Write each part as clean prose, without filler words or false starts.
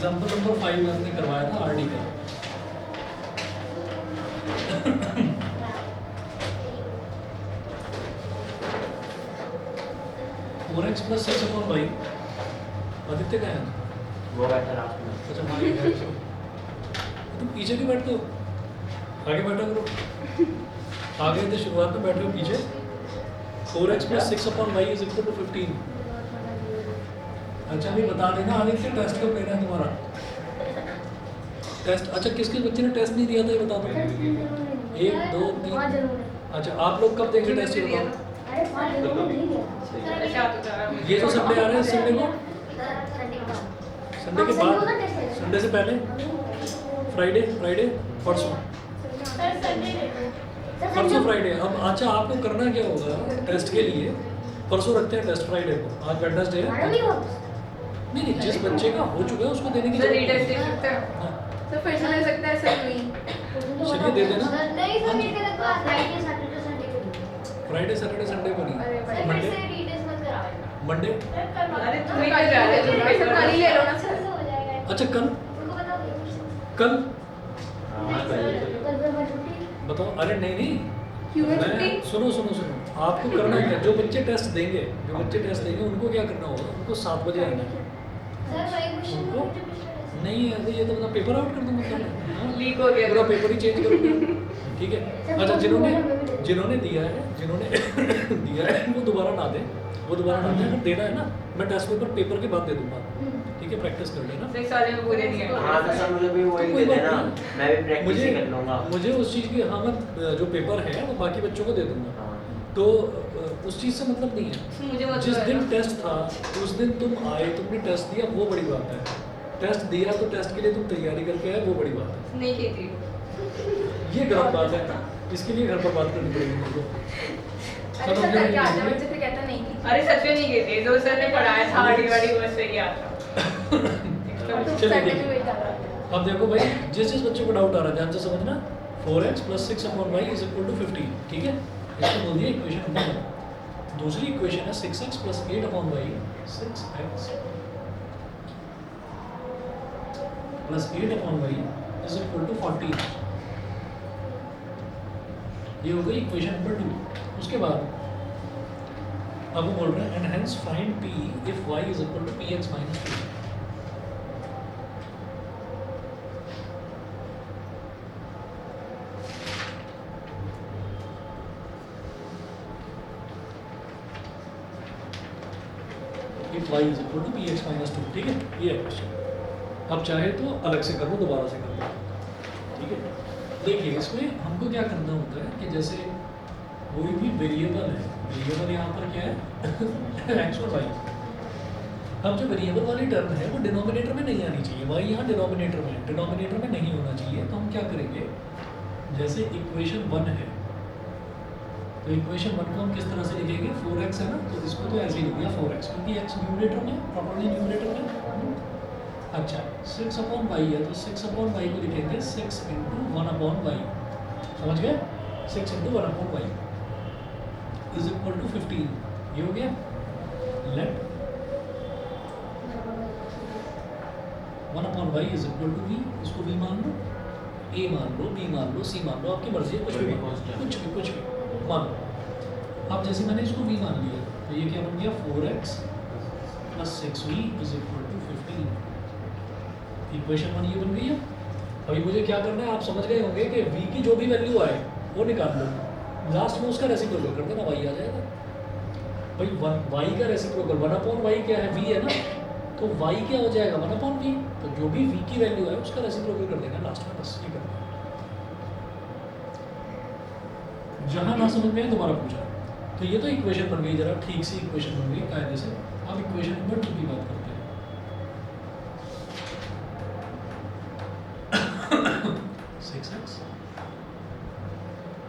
Example number 5 हमने करवाया था आरडी का। 4x plus 6 upon Y. Aditya का है वो बैठा लास्ट में। अच्छा भाई तुम पीछे क्यों बैठते हो, आगे बैठा करो। आगे तो शुरुआत में बैठे हो पीछे। 4x plus 6 upon y is equal to 15। अच्छा अभी बता देना आदित्य टेस्ट कब लेना है तुम्हारा टेस्ट। अच्छा किस किस बच्चे ने टेस्ट नहीं दिया था ये बता दो। 1 2 3। अच्छा आप लोग कब देंगे टेस्ट ये बताओ। ये जो संडे आ रहे हैं संडे को, संडे के बाद, संडे से पहले, फ्राइडे परसों फ्राइडे। अब अच्छा आपको करना क्या होगा टेस्ट के लिए, परसों रखते हैं टेस्ट फ्राइडे को, आज वेडनेसडे है। नहीं जिस बच्चे का हो चुका है उसको देने की जरूरत नहीं है। तो फिर से ले सकता है सर नहीं। चलिए दे देना। नहीं सर ये गलत बात है, फ्राइडे सैटरडे संडे को फ्राइडे सैटरडे संडे को नहीं, मंडे से रीटेस्ट मत कराओ। मंडे। अरे तुम ही कर रहे हो सर, कल ही ले लो ना सर। हो जाएगा अच्छा कल उनको बताओ कल हाँ पहले कल पर छुट्टी बताओ। अरे नहीं क्यों है मैं छुट्टी? सुनो आपको करना क्या, जो बच्चे टेस्ट देंगे उनको क्या करना होगा, उनको 7 बजे आना है। सर वही क्वेश्चन उनको नहीं है ये तो मतलब पेपर आउट कर दूंगा लीक हो गया पूरा पेपर ही चेंज करूँगा। ठीक है अच्छा जिन्होंने दिया है वो दोबारा ना दें, अगर देना है ना मैं टेस्ट पेपर के बाद दे दूंगा। ठीक है प्रैक्टिस कर लेना। 6 साल में पूरे नहीं है। हाँ तो सर मुझे भी वही दे देना, मैं भी प्रैक्टिस ही कर लूँगा। मुझे उस चीज़ की हाँ मैं जो पेपर है वो बाकी बच्चों को दे दूंगा। हाँ। तो उस चीज़ से मतलब नहीं है। मुझे मत जिस दिन बताना। टेस्ट था उस दिन तुम आए, तुमने टेस्ट दिया, वो बड़ी बात है। टेस्ट दिया तो टेस्ट के लिए तुम तैयारी करके आए, वो बड़ी बात है। नहीं की थी। ये गलत बात है, इसके लिए घर पर बात करनी पड़ेगी मुझको। अरे सर करके आता बच्चे फिर कहता नहीं की। अरे सच में नहीं की थी, जो सर ने पढ़ाया था आरडी वाली वो से किया था। चलिए देखिए अब देखो भाई जिस बच्चे को डाउट आ रहा है ध्यान से समझना। 4x plus 6 upon y is equal to 15। ठीक है इसको बोल दिया इक्वेशन नंबर 1। दूसरी इक्वेशन है 6x plus 8 upon y. 6x plus 8 upon y is equal to 14। ये हो गई इक्वेशन नंबर 2। उसके बाद अब वो बोल रहे हैं and hence find p if y is equal to px minus 2। If y is equal to px minus 2। ठीक है ये है क्वेश्चन। अब चाहे तो अलग से कर लो, दोबारा से कर लो। ठीक है देखिए इसमें हमको क्या करना होता है कि जैसे कोई भी वेरिएबल है, वेरिएबल यहाँ पर क्या है x और y। अब जो वेरिएबल वाली टर्म है वो डिनोमिनेटर में नहीं आनी चाहिए, y यहाँ डिनोमिनेटर में नहीं होना चाहिए। तो हम क्या करेंगे, जैसे इक्वेशन 1 है तो इक्वेशन 1 को हम किस तरह से लिखेंगे, 4x है ना तो इसको तो ऐसे ही लिख दिया 4x, क्योंकि x न्यूमरेटर में प्रॉपर्ली न्यूमरेटर में। अच्छा 6 अपॉन वाई है तो 6 अपॉन वाई को लिखेंगे 6 इंटू 1 अपॉन वाई। समझ गए 6 into 1 upon y is equal to 15। ये हो गया। Let 1 upon y is equal to v. इसको वी मान लो, ए मान लो, बी मान लो, सी मान लो, आपकी मर्जी है, कुछ भी मान लो। अब जैसे मैंने इसको वी मान लिया तो ये क्या बन गया 4x plus 6v is equal to 15। Equation 1 ये बन गई है। अभी मुझे क्या करना है आप समझ गए होंगे कि v की जो भी वैल्यू आए वो निकाल लो, लास्ट में उसका रेसिप्रोकल कर देना, y आ जाएगा। भाई y का रेसिप्रोकल 1 अपॉन y क्या है, v है ना, तो y क्या हो जाएगा 1 अपॉन v। तो जो भी v की वैल्यू है उसका रेसिप्रोकल कर देना लास्ट में, बस ये करना। जहाँ ना समझ में आए दोबारा पूछा। तो ये तो इक्वेशन बन गई, जरा ठीक सी इक्वेशन बन गई कायदे से। अब इक्वेशन नंबर 2 की बात करते हैं। 6x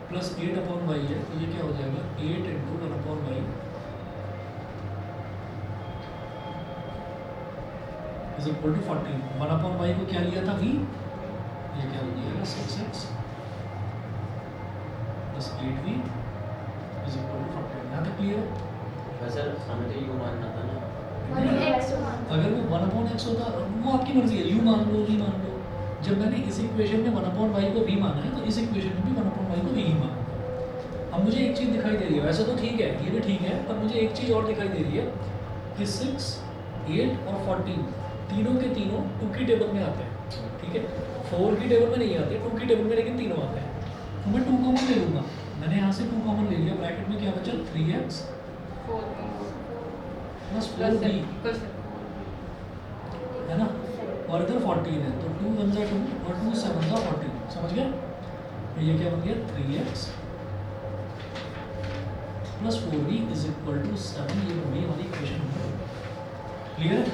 प्लस 8 अपॉन वाई है तो ये क्या हो जाएगा 8 into 1 upon y is equal to 14। 1 upon y को क्या लिया था v, ये क्या हो जाएगा 6x plus 8v is equal to 14। यहाँ तक क्लियर है? सर हमें तो यू मानना था ना। और x अगर वो 1/x होता, वो आपकी मर्जी है, यू मान लो, वी मान लो। जब मैंने इस इक्वेशन में 1/y को v माना है, तो इस इक्वेशन में भी 1/y को v ही माना है। अब मुझे एक चीज़ दिखाई दे रही है, वैसे तो ठीक है, ये भी ठीक है, पर मुझे एक चीज़ और दिखाई दे रही है कि 6, 8 और 14 तीनों के तीनों 2 की टेबल में आते हैं, ठीक है। 4 की टेबल में नहीं आते, 2 की टेबल में लेकिन तीनों आते हैं। तो मैं 2 कॉमन ले लूँगा, मैंने यहाँ से 2 कॉमन ले लिया, ब्रैकेट में क्या बचा 3x प्लस 4b, है ना, और इधर 14 है, तो 2 1 जा 2 और 2 7 जा 14, समझ गया। तो ये क्या बन गया 3x plus 4b is equal to 7, ये बन गई हमारी इक्वेशन नंबर 2। क्लियर है।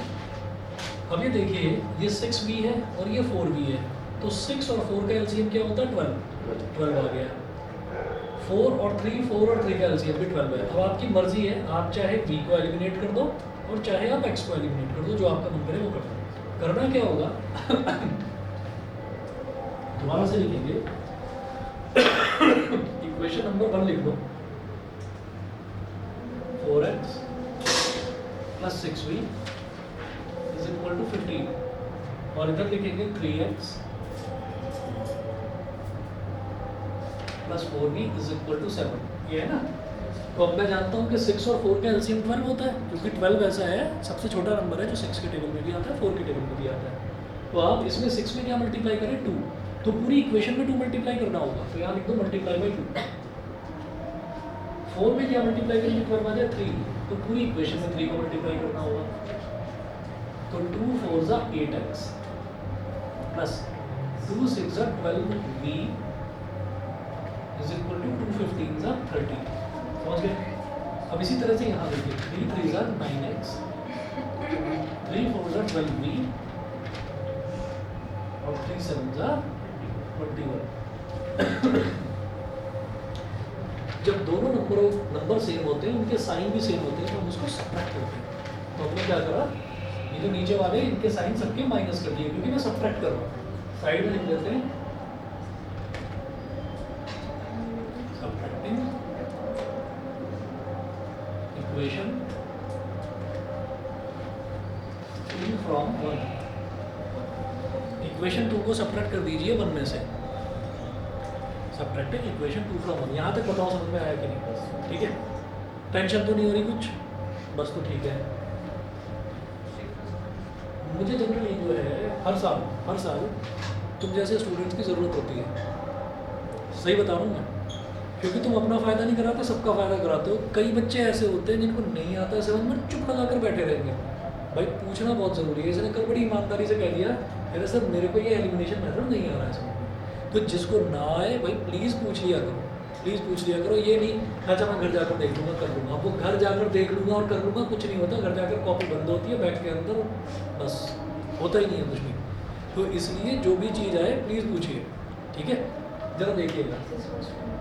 अब ये देखिए, ये 6b है और ये 4b है, तो 6 और 4 का एलसीएम क्या होता है 12 आ गया। 4 और 3 का एलसीएम भी 12 है। अब आपकी मर्जी है, आप चाहे b को एलिमिनेट कर दो और चाहे आप x को एलिमिनेट कर दो, जो आपका मन करे वो कर दो। करना क्या होगा दोबारा से लिखेंगे, इक्वेशन नंबर 1 लिख दो, 4x plus 6b is equal to 15, और इधर लिखेंगे 3x plus 4b is equal to 7, ये है ना। तो अब मैं जानता हूँ कि 6 और 4 का एलसीएम 12 होता है, क्योंकि 12 ऐसा है सबसे छोटा नंबर है जो 6 के टेबल में भी आता है, 4 के टेबल में भी आता है। तो आप इसमें 6 में क्या मल्टीप्लाई करें 2, तो पूरी इक्वेशन में 2 मल्टीप्लाई करना होगा, तो यहाँ लिख दो मल्टीप्लाई बाई 2। 4 में क्या मल्टीप्लाई करेंगे 12 आ जाए 3, तो पूरी इक्वेशन में 3 को मल्टीप्लाई करना होगा, तो 2 4 जा 8x प्लस 2 6 जा 12v इज इक्वल टू 2 15 जा 30, समझ गए। अब इसी तरह से यहाँ देखिए 3 3 जा 9x, 3 4 जा 12v और 3 7 जा 21। जब दोनों नंबर सेम होते हैं, उनके साइन भी सेम होते हैं, तो हम उसको सब्ट्रैक्ट करते हैं। तो हमने क्या करा, ये जो नीचे वाले इनके साइन सबके माइनस कर दिए, क्योंकि मैं सब्ट्रैक्ट कर रहा हूँ। साइड में लिख देते हैं सब्ट्रैक्टिंग इक्वेशन 2 फ्रॉम 1। इक्वेशन 2 को सब्ट्रैक्ट कर दीजिए 1 में से, सब्ट्रैक्टिंग इक्वेशन 2 फ्रॉम 1। यहाँ तक बताओ समझ में आया कि नहीं, ठीक है। टेंशन तो नहीं हो रही कुछ, बस तो ठीक है। मुझे जनरली जो है हर साल तुम जैसे स्टूडेंट्स की ज़रूरत होती है, सही बता रहा हूँ मैं, क्योंकि तुम अपना फ़ायदा नहीं कराते, सबका फ़ायदा कराते हो। कई बच्चे ऐसे होते हैं जिनको नहीं आता है समझ में, चुप लगा कर बैठे रहेंगे। भाई पूछना बहुत ज़रूरी है। इसने कल बड़ी ईमानदारी से कह दिया, अरे सर मेरे को ये एलिमिनेशन मेथड नहीं आ रहा है समझ में। तो जिसको ना आए भाई प्लीज़ पूछ लिया करो, प्लीज़ पूछ लिया करो। ये नहीं अच्छा मैं घर जाकर देख लूँगा कर लूँगा, वो घर जाकर देख लूँगा और कर लूँगा कुछ नहीं होता। घर जाकर कॉपी बंद होती है, बैग के अंदर बस होता ही नहीं है कुछ भी। तो इसलिए जो भी चीज़ आए प्लीज़ पूछिए, ठीक है। जरा देखिएगा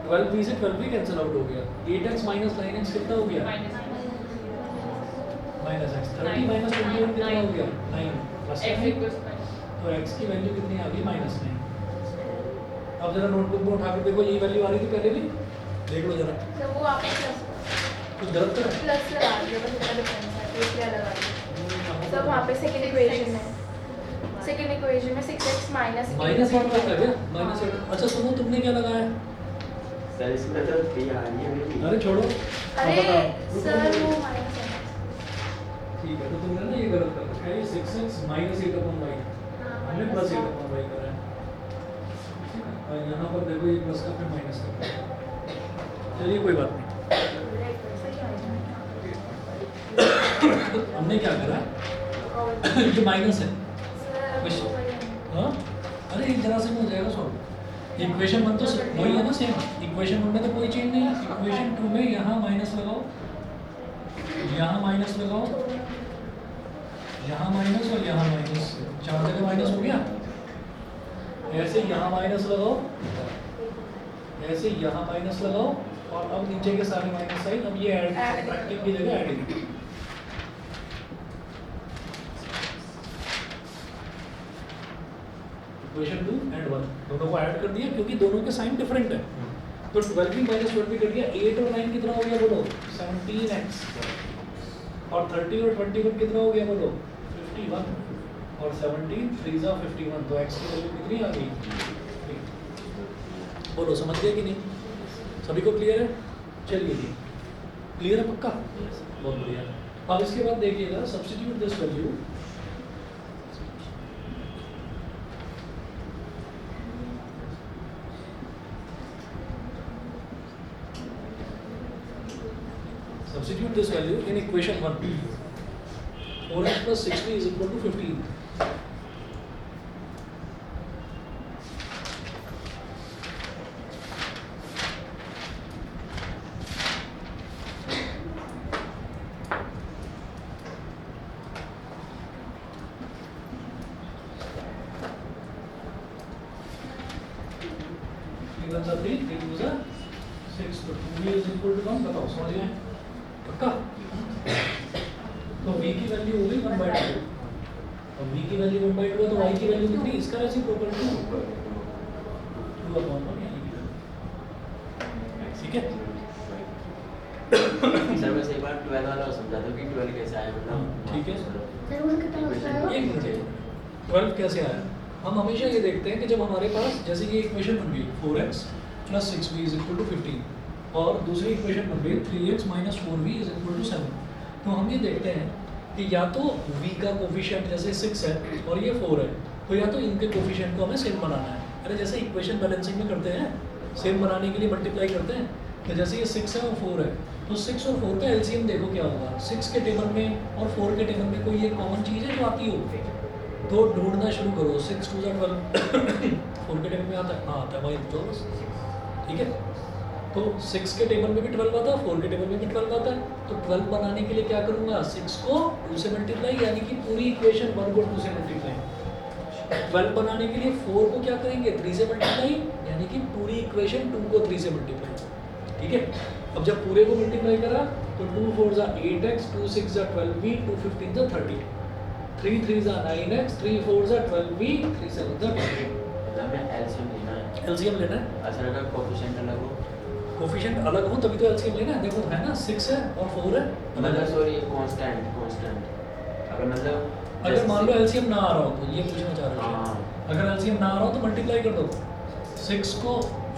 12b से 12b कैंसिल आउट हो गया, 8x माइनस 9x कितना हो गया माइनस x, 30 माइनस 21 कितना हो गया 9 प्लस तो x की वैल्यू कितनी आ गई -9। अब जरा नोटबुक में उठाकर देखो, यही वैल्यू आ रही थी पहले भी, देख लो जरा। तो वो आपने कुछ गलत कर प्लस लगा दिया, बस इतना डिफरेंस है, तो क्या लगा दिया। तो वहाँ पे सेकंड इक्वेशन में 6x माइनस माइनस 1 का क्या माइनस 8। अच्छा सुनो, तुमने क्या लगाया? सर इसमें तो 3 आ रही है मेरी। अरे छोड़ो, अरे सर वो माइनस है। ठीक है, तो तुमने ना ये गलत कर रखा है, ये 6x माइनस 8/y, हमने प्लस 8/y करा है। और यहाँ पर देखो ये प्लस का फिर माइनस कर, चलिए कोई बात नहीं। हमने क्या करा, ये माइनस है। हाँ अरे एक जरा से में हो जाएगा सॉल्व। इक्वेशन 1 तो वही है ना सेम, इक्वेशन 1 में तो कोई चेंज नहीं है। इक्वेशन 2 में यहाँ माइनस लगाओ, यहाँ माइनस लगाओ, यहाँ माइनस और यहाँ माइनस, 4 जगह माइनस हो गया। ऐसे यहाँ माइनस लगाओ, ऐसे यहाँ माइनस लगाओ, और अब नीचे के सारे माइनस साइन, अब ये ऐड की जगह ऐडिंग। इक्वेशन 2 एंड 1 दोनों को ऐड कर दिया, क्योंकि दोनों के साइन डिफरेंट है। तो 12b माइनस 12b कर दिया, 8 और 9 कितना हो गया बोलो 17x, और 30 और 21 कितना हो गया बोलो 51 और 17 3 जा 51, तो x की वैल्यू कितनी आ गई? 3। बोलो समझ गए कि नहीं? सभी को क्लियर है? चलिए जी, क्लियर है पक्का? बहुत बढ़िया। अब इसके बाद देखिएगा, substitute this value, substitute this value in equation 1. 4x plus 6b is equal to 15. बताओ समझ गए पक्का? तो v की वैल्यू हो गई 1/2, और v की वैल्यू 1/2 है तो y की वैल्यू कितनी? इसका रेसिप्रोकल 2/1 यानी कि ठीक है। सर वैसे एक बार 12 वाला समझा दो कि 12 कैसे आया, मतलब ठीक है। सर वो कितना होता है? एक मिनट, 12 कैसे आया? हम हमेशा ये देखते हैं कि जब हमारे पास जैसे ये इक्वेशन बन गई 4x plus 6b is equal to 15, और दूसरी इक्वेशन बन गई 3x minus 4b is equal to 7, तो हम ये देखते हैं कि या तो v का कोफिशिएंट जैसे 6 है और ये 4 है, तो या तो इनके कोफिशिएंट को हमें सेम बनाना है। अरे जैसे इक्वेशन बैलेंसिंग में करते हैं, सेम बनाने के लिए मल्टीप्लाई करते हैं, तो जैसे ये 6 है और 4 है, तो 6 और 4 का एलसीएम देखो क्या होगा। 6 के टेबल में और 4 के टेबल में कोई एक कॉमन चीज़ है जो आती हो, तो ढूंढना शुरू करो। 6 2 12 4 के टेबल में आता है, हाँ आता है भाई, तो बस ठीक है। तो 6 के टेबल में भी 12 आता है, 4 के टेबल में भी 12 आता है, तो 12 बनाने के लिए क्या करूँगा? 6 को 2 से मल्टीप्लाई, यानी कि पूरी इक्वेशन 1 को 2 से मल्टीप्लाई। 12 बनाने के लिए 4 को क्या करेंगे? 3 से मल्टीप्लाई, यानी कि पूरी इक्वेशन 2 को 3 से मल्टीप्लाई। ठीक है। अब जब पूरे को मल्टीप्लाई करा तो 2 4 जा 8x, 2 6 जा 12v, 2 15 जा 30, 3 3 जा 9x, 3 4 जा 12v, 3 7 जा 20। हमें एलसीएम लेना है। एलसीएम लेना है। अच्छा, अगर कोफिशिएंट अलग हो, कोफिशिएंट अलग हो तभी तो एलसीएम लेना है। देखो है ना, 6 है और 4 है, मतलब सॉरी कांस्टेंट अगर मतलब अगर मान लो एलसीएम ना आ रहा हो, तो ये पूछना चाह रहे हो। हाँ, अगर एलसीएम ना आ रहा हो तो मल्टीप्लाई कर दो, 6 को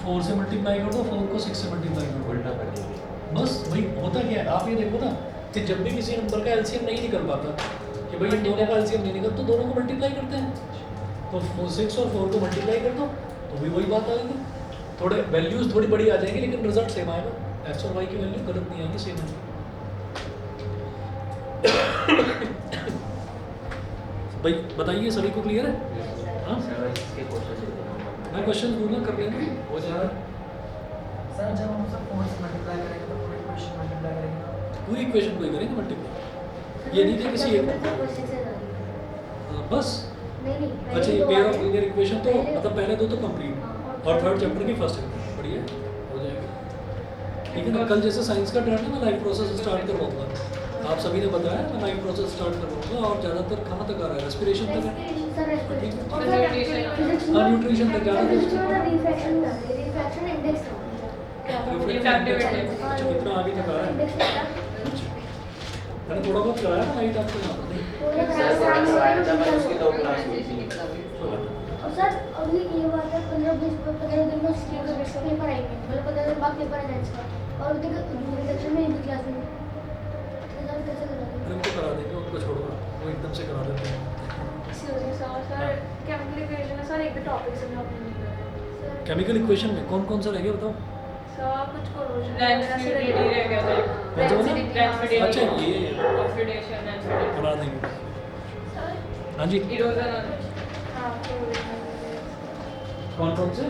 4 से मल्टीप्लाई कर दो, 4 को 6 से मल्टीप्लाई कर दो, उल्टा कर देंगे। बस वही होता क्या है। आप ये देखो ना कि जब भी किसी नंबर का एलसीएम नहीं निकल पाता कि भाई इन दोनों का एलसीएम नहीं निकल, तो दोनों को मल्टीप्लाई करते हैं। तो 6 और 4 को मल्टीप्लाई कर दो तो भी वही बात आएगी। थोड़े वैल्यूज थोड़ी बड़ी आ जाएंगी लेकिन रिजल्ट सेम आएगा। एक्स और वाई की वैल्यू गलत नहीं आएगी, सेम आएगी। भाई बताइए, सभी को क्लियर है? हाँ, सर इसके क्वेश्चन दे देना। मैं क्वेश्चन दूंगा, कर लेंगे, हो जाएगा। सर जब हम सब 4 से मल्टीप्लाई करेंगे तो पूरी इक्वेशन मल्टीप्लाई करेंगे ना? पूरी इक्वेशन को ही करेंगे मल्टीप्लाई, ये नहीं कि किसी एक बस। अच्छा, ये पेयर ऑफ लीनियर इक्वेशन तो मतलब पहले दो तो कंप्लीट, और थर्ड चैप्टर की फर्स्ट चैप्टर बढ़िया हो जाएगा। ठीक है ना। कल जैसे साइंस का ट्रेंड है, मैं लाइव प्रोसेस स्टार्ट करवाऊंगा। आप सभी ने बताया, मैं लाइव प्रोसेस स्टार्ट करवाऊंगा, और ज़्यादातर कहाँ तक आ रहा है? रेस्पिरेशन तक है, न्यूट्रिशन तक ज़्यादा। अच्छा, कितना आगे तक आ रहा है? मैंने थोड़ा बहुत कराया ना लाइट आपको यहाँ पर। उसकी 2 क्लास हुई थी। और सर अभी ये बात है 15 दिन में उसके पेपर आएंगे, मतलब 15 दिन बाद पेपर आ जाएगा, और दूसरे सेक्शन में एक क्लास में कैसे करा देंगे? उनको करा देंगे, उनको छोड़ो, वो एकदम से करा देते हैं। सर केमिकल इक्वेशन है सर, एक टॉपिक से मैं अपने नहीं कर केमिकल इक्वेशन में कौन कौन सा रह गया बताओ? सर कुछ कोरोजन डेंसिटी रह गया था। कौन सा वाला? डेंसिटी, अच्छा, ये ऑक्सीडेशन, करा देंगे। सर हाँ जी, इरोजन। हाँ कौन कौन से?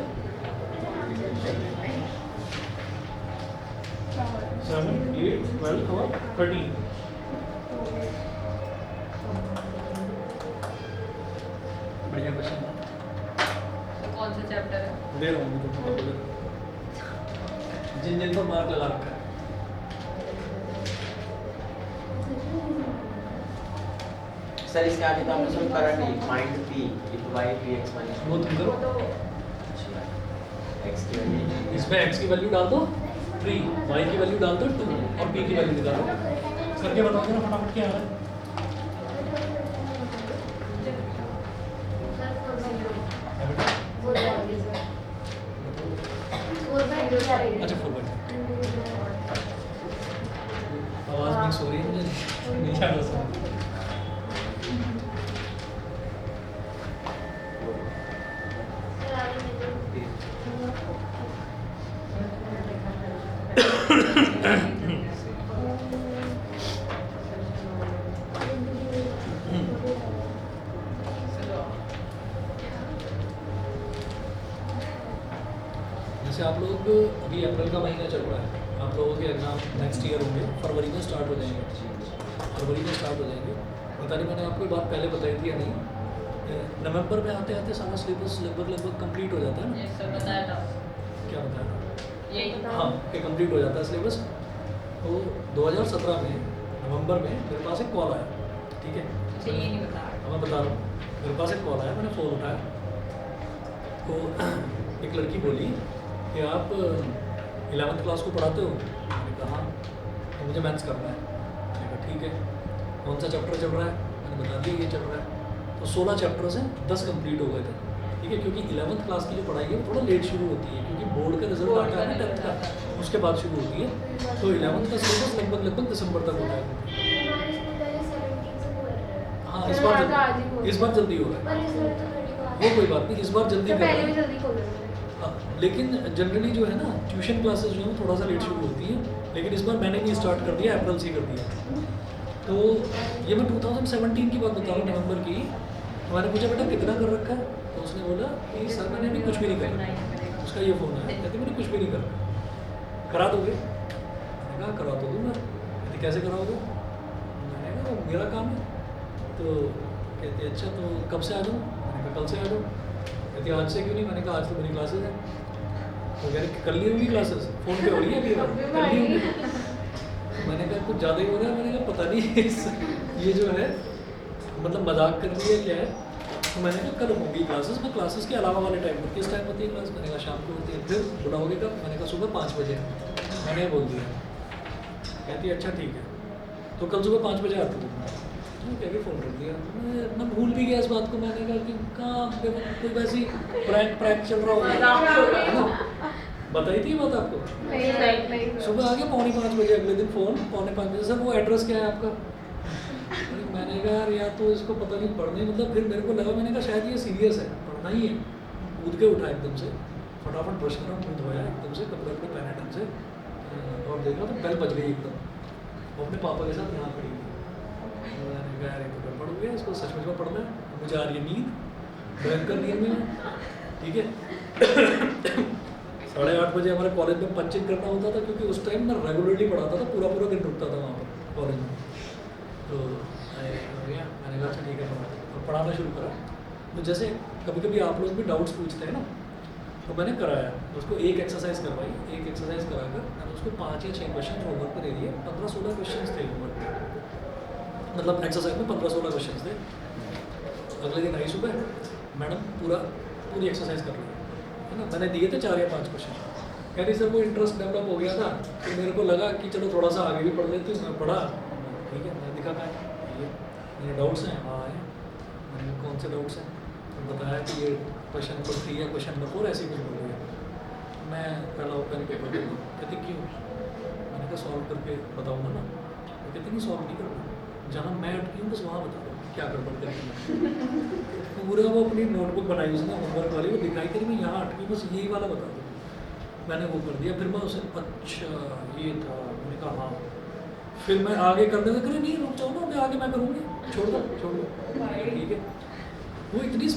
7 8 12 और 13। बढ़िया क्वेश्चन कौन सा चैप्टर है? दे रहा हूँ मैं तुमको, जिन जिन पर मार्क लगा रखा है। सर इसके आगे तो आपने सब करा नहीं। Find p if y px minus वो तुम करो, x की वैल्यू। इसमें x की वैल्यू डाल दो 3, y की वैल्यू डाल दो 2 और p की वैल्यू निकालो। करके बताओ ना फटाफट क्या आ रहा है। क्या कर सकते हैं। सर आगे भेजो। जैसे आप लोग अभी अप्रैल का महीना चल रहा है, आप लोगों के एग्ज़ाम नेक्स्ट ईयर होंगे, फरवरी में स्टार्ट हो जाएंगे। फरवरी में स्टार्ट हो जाएंगे। पता नहीं मैंने आपको ये बात पहले बताई थी या नहीं, नवंबर में आते आते सारा सिलेबस लगभग कंप्लीट हो जाता है ना। Yes, sir, बताया था। क्या बताया था? यही हाँ, कि कंप्लीट हो जाता है सिलेबस। तो 2017 में नवंबर में मेरे पास एक कॉल आया, ठीक है। मुझे ये नहीं बताया। अब मैं बता रहा हूँ, मेरे पास एक कॉल आया, मैंने फ़ोन उठाया तो एक लड़की बोली कि आप 11th क्लास को पढ़ाते हो? मैंने कहा हाँ। तो मुझे मैथ्स करना है। मैंने कहा ठीक है, कौन सा चैप्टर चल रहा है? मैंने बता दिया ये चल रहा है। तो 16 चैप्टर्स हैं, 10 कंप्लीट हो गए थे, ठीक है। क्योंकि 11th क्लास की जो पढ़ाई है वो थोड़ा लेट शुरू होती है, क्योंकि बोर्ड का रिजल्ट आता है ना 10th का, उसके बाद शुरू होती है। तो 11th का सिलेबस लगभग दिसंबर तक होता है। हमारे स्कूल पहले 17 से बोल रहे हैं। हाँ, चलो आज ही बोल इस बार जल्दी हो रहा है। पर इस बार तो 30 को आ वो कोई बात नहीं, इस बार जल्दी तो कर रहे पहले भी हैं। जल्दी खोल रहे थे। हाँ, लेकिन जनरली जो है ना ट्यूशन क्लासेस जो है वो थोड़ा सा लेट शुरू होती हैं, लेकिन इस बार मैंने भी स्टार्ट कर दिया, अप्रैल से कर दिया। तो ये मैं 2017 की बात बता रहा हूँ, नवंबर की। हमारे पूछा बेटा कितना कर रखा है? तो उसने बोला कि सर मैंने अभी कुछ भी नहीं करा। उसका ये फ़ोन आया, कहते मैंने कुछ भी नहीं करा। करा दोगे? मैंने कहा करा तो दूँगा। कहते कैसे कराओगे? मैंने कहा वो मेरा काम है। तो कहते अच्छा तो कब से आ जाऊँ? मैंने कहा कल से आ जाओ। कहती आज से क्यों नहीं? मैंने कहा आज तो मेरी क्लासेस है। तो कह रहे कल नहीं होंगी क्लासेस, फ़ोन पे हो रही है अभी, कल नहीं होंगी। मैंने कहा कुछ ज़्यादा ही हो रहा है। मैंने कहा पता नहीं ये जो है मतलब मजाक कर रही है क्या है। तो मैंने कहा कल होंगी क्लासेस, मैं क्लासेस के अलावा वाले टाइम पर, किस टाइम होती है क्लास? मैंने कहा शाम को होती है। फिर बुलाओगे कब? मैंने कहा सुबह 5 बजे। मैंने बोल दिया। कहती अच्छा ठीक है, तो कल सुबह 5 बजे आती हूँ। कह के फ़ोन कर दिया। मैं भूल भी गया इस बात को। मैंने कहा कि कहाँ कोई वैसी प्रैंक चल रहा होगा, है ना। बताई थी ये बात आपको? नहीं। सुबह आ गया 4:45 बजे, अगले दिन फ़ोन 4:45 बजे, सर वो एड्रेस क्या है आपका? मैंने कहा यार या तो इसको पता नहीं पढ़ने, मतलब फिर मेरे को लगा, मैंने कहा शायद ये सीरियस है, पढ़ना ही है। कूद के उठा एकदम से, फटाफट ब्रश करा, मुँह धोया एकदम से, कपड़े अपने पहने ढंग से, और देखा तो बेल बज गई एकदम। वो अपने पापा के साथ यहाँ खड़ी थी। मैंने कहा यार ये तो गड़बड़ हो गया, इसको सच में पढ़ना है। मुझे आ रही है नींद, भयंकर नींद में, ठीक है। 8:30 बजे हमारे कॉलेज में पंचिंग करना होता था, क्योंकि उस टाइम मैं रेगुलरली पढ़ाता था, पूरा दिन रुकता था वहाँ पर कॉलेज में। तो हो गया, मैंने कहा अच्छा ठीक है और पढ़ाना शुरू करा। तो जैसे कभी कभी आप लोग भी डाउट्स पूछते हैं ना, तो मैंने कराया उसको, एक एक्सरसाइज करवाई, एक एक्सरसाइज कराकर मैंने उसको 5 या 6 क्वेश्चन होमवर्क पर दे दिए। 15-16 क्वेश्चन थे होमवर्क में, मतलब एक्सरसाइज में 15-16 क्वेश्चन थे। अगले दिन आई सुबह, मैडम पूरी एक्सरसाइज कर ली, है ना। मैंने दिए थे 4 या 5 क्वेश्चन। कह रही सर वो इंटरेस्ट डेवलप हो गया था, तो मेरे को लगा कि चलो थोड़ा सा आगे भी पढ़ लेती हूँ। मैं पढ़ा, ठीक है, मैं दिखा पाया ये मेरे डाउट्स हैं। हाँ है। मैंने कहा, कौन से डाउट्स हैं? तो बताया कि ये क्वेश्चन नंबर 3 या क्वेश्चन नंबर 4 ऐसे ही कुछ बोल रही है। मैं पहला ओपन पेपर दे दूँ। कहती क्यों? मैंने कहा सॉल्व करके बताऊँगा ना। वो कहती नहीं सॉल्व नहीं करना, जहाँ मैं अटकी हूँ बस वहाँ बता दो क्या गड़बड़ करनी। पूरा वो अपनी नोटबुक बनाई उसने होमवर्क वाली, वो दिखाई करी मैं यहाँ अटकी, बस यही वाला बता दो। मैंने वो कर दिया। फिर मैं उसे अच्छा ये था, मैंने कहा हाँ। फिर मैं आगे करने लगा, करे नहीं रुक जाओ ना, मैं आगे मैं करूँगी, छोड़ दो ठीक है। वो इतनी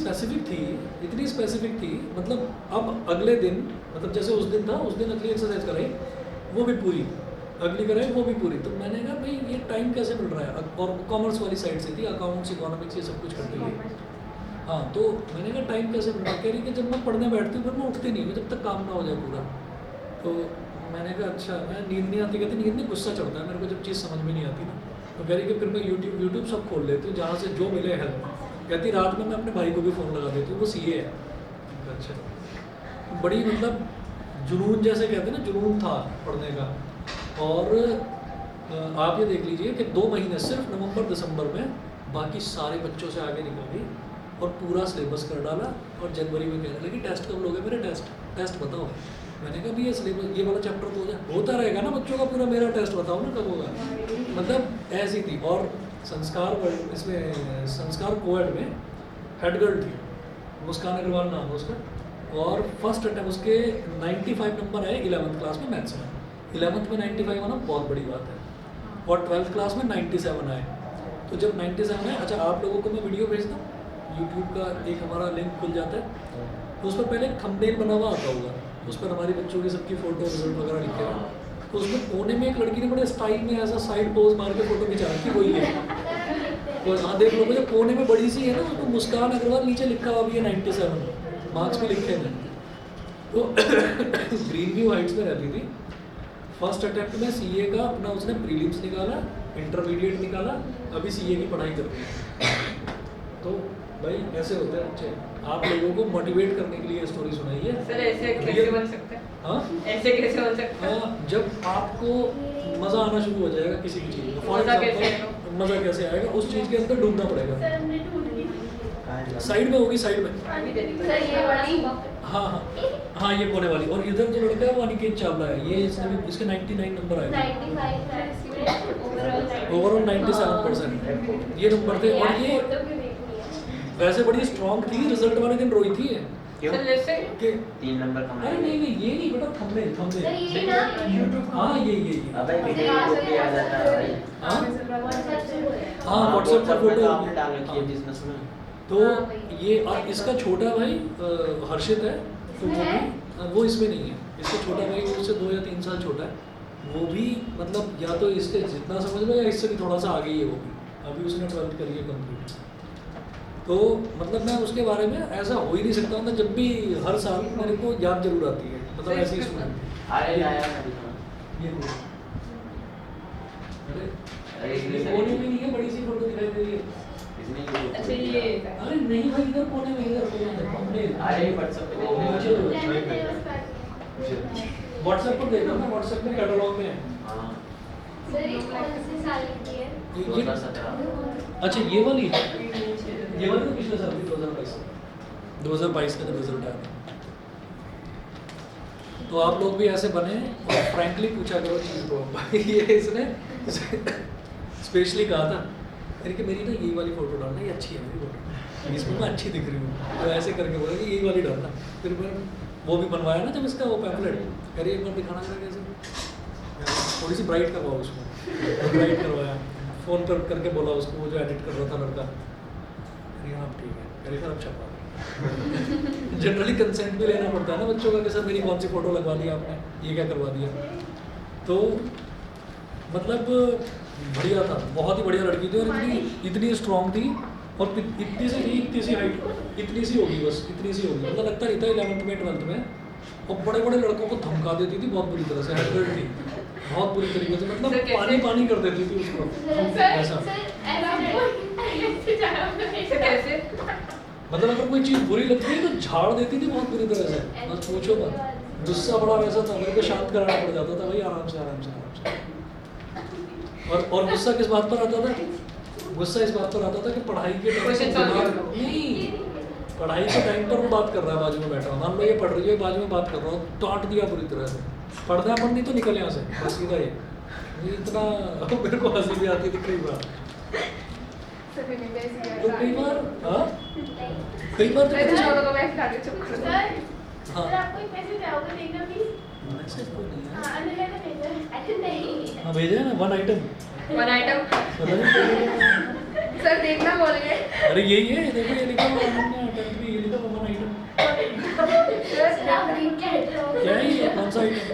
स्पेसिफिक थी, मतलब अब अगले दिन, मतलब जैसे उस दिन था, उस दिन अगली एक्सरसाइज कराई, वो भी पूरी, अगली कराई वो भी पूरी। तो मैंने कहा भाई ये टाइम कैसे मिल रहा है? और कॉमर्स वाली साइड से थी, अकाउंट्स, इकोनॉमिक्स, ये सब कुछ करती थी। हाँ, तो मैंने कहा टाइम कैसे मिल रहा है? कह रही कि जब मैं पढ़ने बैठती हूँ फिर मैं उठती नहीं हूँ जब तक काम ना हो जाए पूरा। तो मैंने कहा अच्छा, मैं नींद नहीं आती, कहती नींद नहीं, गुस्सा चढ़ता है मेरे को जब चीज़ समझ में नहीं आती ना। तो कह रही कि फिर मैं यूट्यूब सब खोल लेती हूँ, जहाँ से जो मिले हेल्प। कहती रात में मैं अपने भाई को भी फ़ोन लगा देती हूँ, वो सीए है। अच्छा, बड़ी मतलब जुनून जैसे कहते हैं ना, जुनून था पढ़ने का। और आप ये देख लीजिए कि 2 महीने सिर्फ नवंबर दिसंबर में बाकी सारे बच्चों से आगे निकल गई और पूरा सिलेबस कर डाला। और जनवरी में कहने लगी टेस्ट कब लोगे मेरे? टेस्ट बताओ। मैंने कहा भी ये सिलेबस ये वाला चैप्टर तो होता रहेगा ना बच्चों का पूरा, मेरा टेस्ट बताओ ना कब होगा। मतलब ऐसी थी। और इसमें संस्कार कोएड में हेड गर्ल थी, मुस्कान अग्रवाल नाम है उसका, और फर्स्ट अटेम्प्ट उसके 95 नंबर आए 11th क्लास में मैथ्स में। 11th में 95 आना बहुत बड़ी बात है, और 12th क्लास में 97 आए। तो जब 97 आए, अच्छा आप लोगों को मैं वीडियो भेजता हूँ, यूट्यूब का एक हमारा लिंक खुल जाता है, तो उस पर पहले एक थंबनेल बना हुआ आता होगा, उस पर हमारे बच्चों की सबकी फ़ोटो रिजल्ट वगैरह लिखे हुए, तो उसमें कोने में एक लड़की ने बड़े स्टाइल में ऐसा साइड पोज मार के फ़ोटो खिंचा रखी, वही है। तो हाँ देख लो, मुझे कोने में बड़ी सी है ना, उसको मुस्कान अग्रवाल नीचे लिखा हुआ भी है 97, मार्क्स भी लिखे हैं। तो ग्रीन व्यू हाइट्स में रहती थी। फर्स्ट अटेम्प्ट में सीए का अपना उसने प्रीलिम्स निकाला, इंटरमीडिएट निकाला, अभी सीए की पढ़ाई कर रही है। तो भाई ऐसे होते हैं बच्चे, आप लोगों को मोटिवेट करने के लिए स्टोरी सुनाई है। सर ऐसे कैसे बन सकता है? हाँ, ऐसे कैसे बन सकता है? जब आपको मज़ा आना शुरू हो जाएगा किसी भी चीज़ में, फॉर मज़ा कैसे एग्जाम्पल मज़ा कैसे आएगा, उस चीज़ के अंदर डूबना पड़ेगा। सर हमने ढूंढ ली। साइड में होगी, साइड में। सर ये वाली हाँ हाँ हाँ, ये कोने वाली। और इधर जो लड़का है वो अनिकेत चावला है, ये इसने भी, इसके 99 नंबर आए, 95 है इसमें ओवरऑल 97%। ये नंबर थे, और ये फोटो भी देखनी है। वैसे बड़ी स्ट्रॉन्ग थी, रिजल्ट वाले दिन रोई थी ये क्यों? सर जैसे कि 3 नंबर कम अरे आए। नहीं नहीं, ये नहीं बेटा, थंबनेल सर थंबनेल। ये ना यूट्यूब, हाँ ये अबे वीडियो को भी आ जाता है भाई। हाँ WhatsApp से बोला। हाँ, व्हाट्सएप पर में तो फोटो आपने डाल रखी है बिजनेस में। तो ये, और इसका छोटा भाई हर्षित है, तो वो इसमें नहीं है। इसका छोटा भाई उससे 2 या 3 साल छोटा है, वो भी मतलब या तो इसके जितना समझ लो या इससे भी थोड़ा सा आगे ही है वो भी, अभी उसने 12th करी है कंप्लीट। तो मतलब मैं उसके बारे में ऐसा हो ही नहीं सकता हूँ, जब भी हर साल मेरे को याद जरूर आती है, मतलब ऐसे ही सुना। अरे आया अभी तो। ये कोई- अरे अरे इसमें ये कोने में नहीं है, बड़ी सी फोटो दिखाई दे रही है। इसने ये अच्छा ये अरे नहीं भाई, इधर कोने में, इधर कोने में थंबनेल। अरे व्हाट्सएप पे नीचे देख लो। लेमन तेरे बस बैठ व्हाट्सएप पर देखना ना, व्हाट्सएप में कैटलॉग में है। हां सर ये कौन से साल की है? ये 2017। अच्छा ये वाली तो पिछले साल की 2022 का जब रिजल्ट आया। तो आप लोग भी ऐसे बने और फ्रैंकली पूछा करो चीज़ को। भाई ये इसने स्पेशली कहा था फिर कि मेरी ना ये वाली फोटो डालना, ये अच्छी है मेरी फोटो, इसमें मैं अच्छी दिख रही हूँ, तो ऐसे करके बोला कि यही वाली डालना। फिर मैं वो भी बनवाया ना जब इसका वो पैम्पलेट, अरे एक बार दिखाना जरा कैसे, थोड़ी सी ब्राइट करवाओ उसको, ब्राइट करवाया, फ़ोन पर करके बोला उसको, वो जो एडिट कर रहा था लड़का, अरे हाँ ठीक है, अरे सर अब छपा। जनरली कंसेंट भी लेना पड़ता है ना बच्चों का कि सर मेरी कौन सी फ़ोटो लगवा दी आपने, ये क्या करवा दिया। तो मतलब बढ़िया था, बहुत ही बढ़िया लड़की थी, और इतनी स्ट्रॉन्ग थी, और इतनी सी थी, इतनी सी हाइट, इतनी सी होगी, बस इतनी सी होगी, मतलब लगता नहीं था 11th में 12th में, और बड़े बड़े लड़कों को धमका देती थी बहुत बुरी तरह से, हेडगर्ल थी बहुत बुरी तरीके से, मतलब सर, कैसे? पानी पानी कर देती थी उसको ऐसा। कैसे? मतलब अगर कोई चीज़ बुरी लगती है तो झाड़ देती थी बहुत बुरी तरह से, बस पूछो मत। गुस्सा बड़ा वैसा था, मेरे को शांत कराना पड़ जाता था भाई, आराम से आराम से आराम से। और गुस्सा किस बात पर आता था? गुस्सा इस बात पर आता था कि पढ़ाई के टाइम Question पर solve दिमाग- नहीं, पढ़ाई के टाइम पर वो बात कर रहा है, बाजू में बैठा हूँ, मान लो ये पढ़ रही है, बाजू में बात कर रहा हूँ, डांट दिया बुरी तरह से, पढ़ना अपन नहीं तो निकल यहाँ से, बस सीधा ये इतना। मेरे को हंसी भी आती थी कई बार, तो कई बार हाँ कई बार तो हाँ आपको एक मैसेज आया होगा, देखना प्लीज। मैसेज तो नहीं है। हाँ अंदर का भेजा है। अच्छा नहीं। हाँ भेजा है ना, 1 आइटम। वन आइटम पता नहीं। सर देखना बोल गए अरे यही है, देखो ये लिखा हुआ है, हमने अटेम्प्ट भी ये लिखा हुआ 1 आइटम। आप देख के हट रहे हो। क्या है ये, कौन सा आइटम?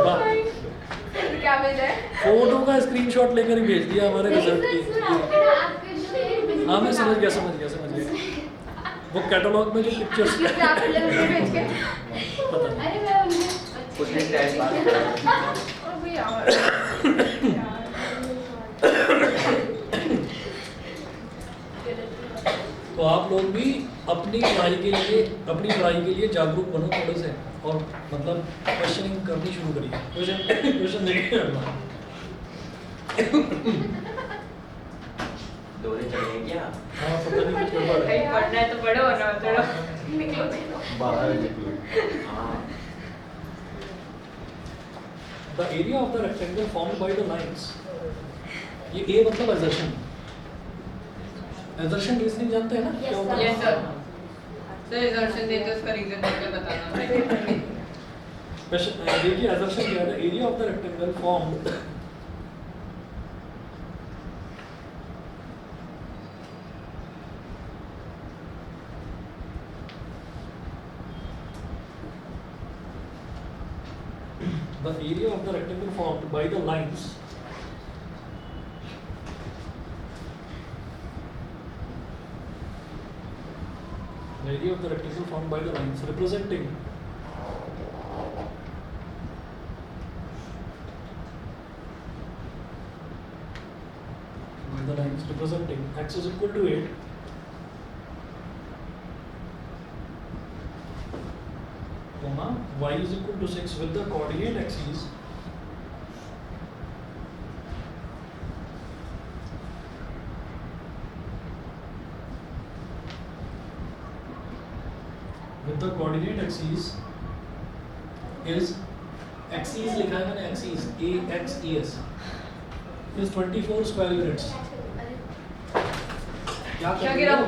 वाह, क्या भेजा है? फोटो का स्क्रीनशॉट लेकर ही भेज दिया हमारे रिजल्ट नहीं, की। सर, सुनो, आपके जो हाँ मैं समझ गया वो कैटलॉग में जो पिक्चर्स क्या कर ले उसको भेज के? पता नहीं। अरे मैं उन्हें कुछ नहीं टाइम पास करा। और भी यार तो आप लोग भी अपनी पढ़ाई के लिए जागरूक बनो थोड़े से, और मतलब क्वेश्चनिंग करनी शुरू करिए, क्वेश्चन नहीं करना। दौरे चल रहे क्या? हाँ पता नहीं कुछ गड़बड़ है। कहीं पढ़ना है तो पढ़ो ना चलो निकलो बाहर निकलो। हाँ the area of the rectangle formed by the lines, ये ए मतलब assertion, assertion रीजनिंग जानते हैं ना क्या होता है? Yes sir. सर assertion देते उसका रीजन देके बताना। देखिए assertion क्या है, area of the rectangle formed the area of the rectangle formed by the lines representing x is equal to 8 comma y is equal to 6 with the coordinate axes is axes लिखा है मैंने, axes a x e s is 24 square units। क्या क्या कर गिरा? रहे हो?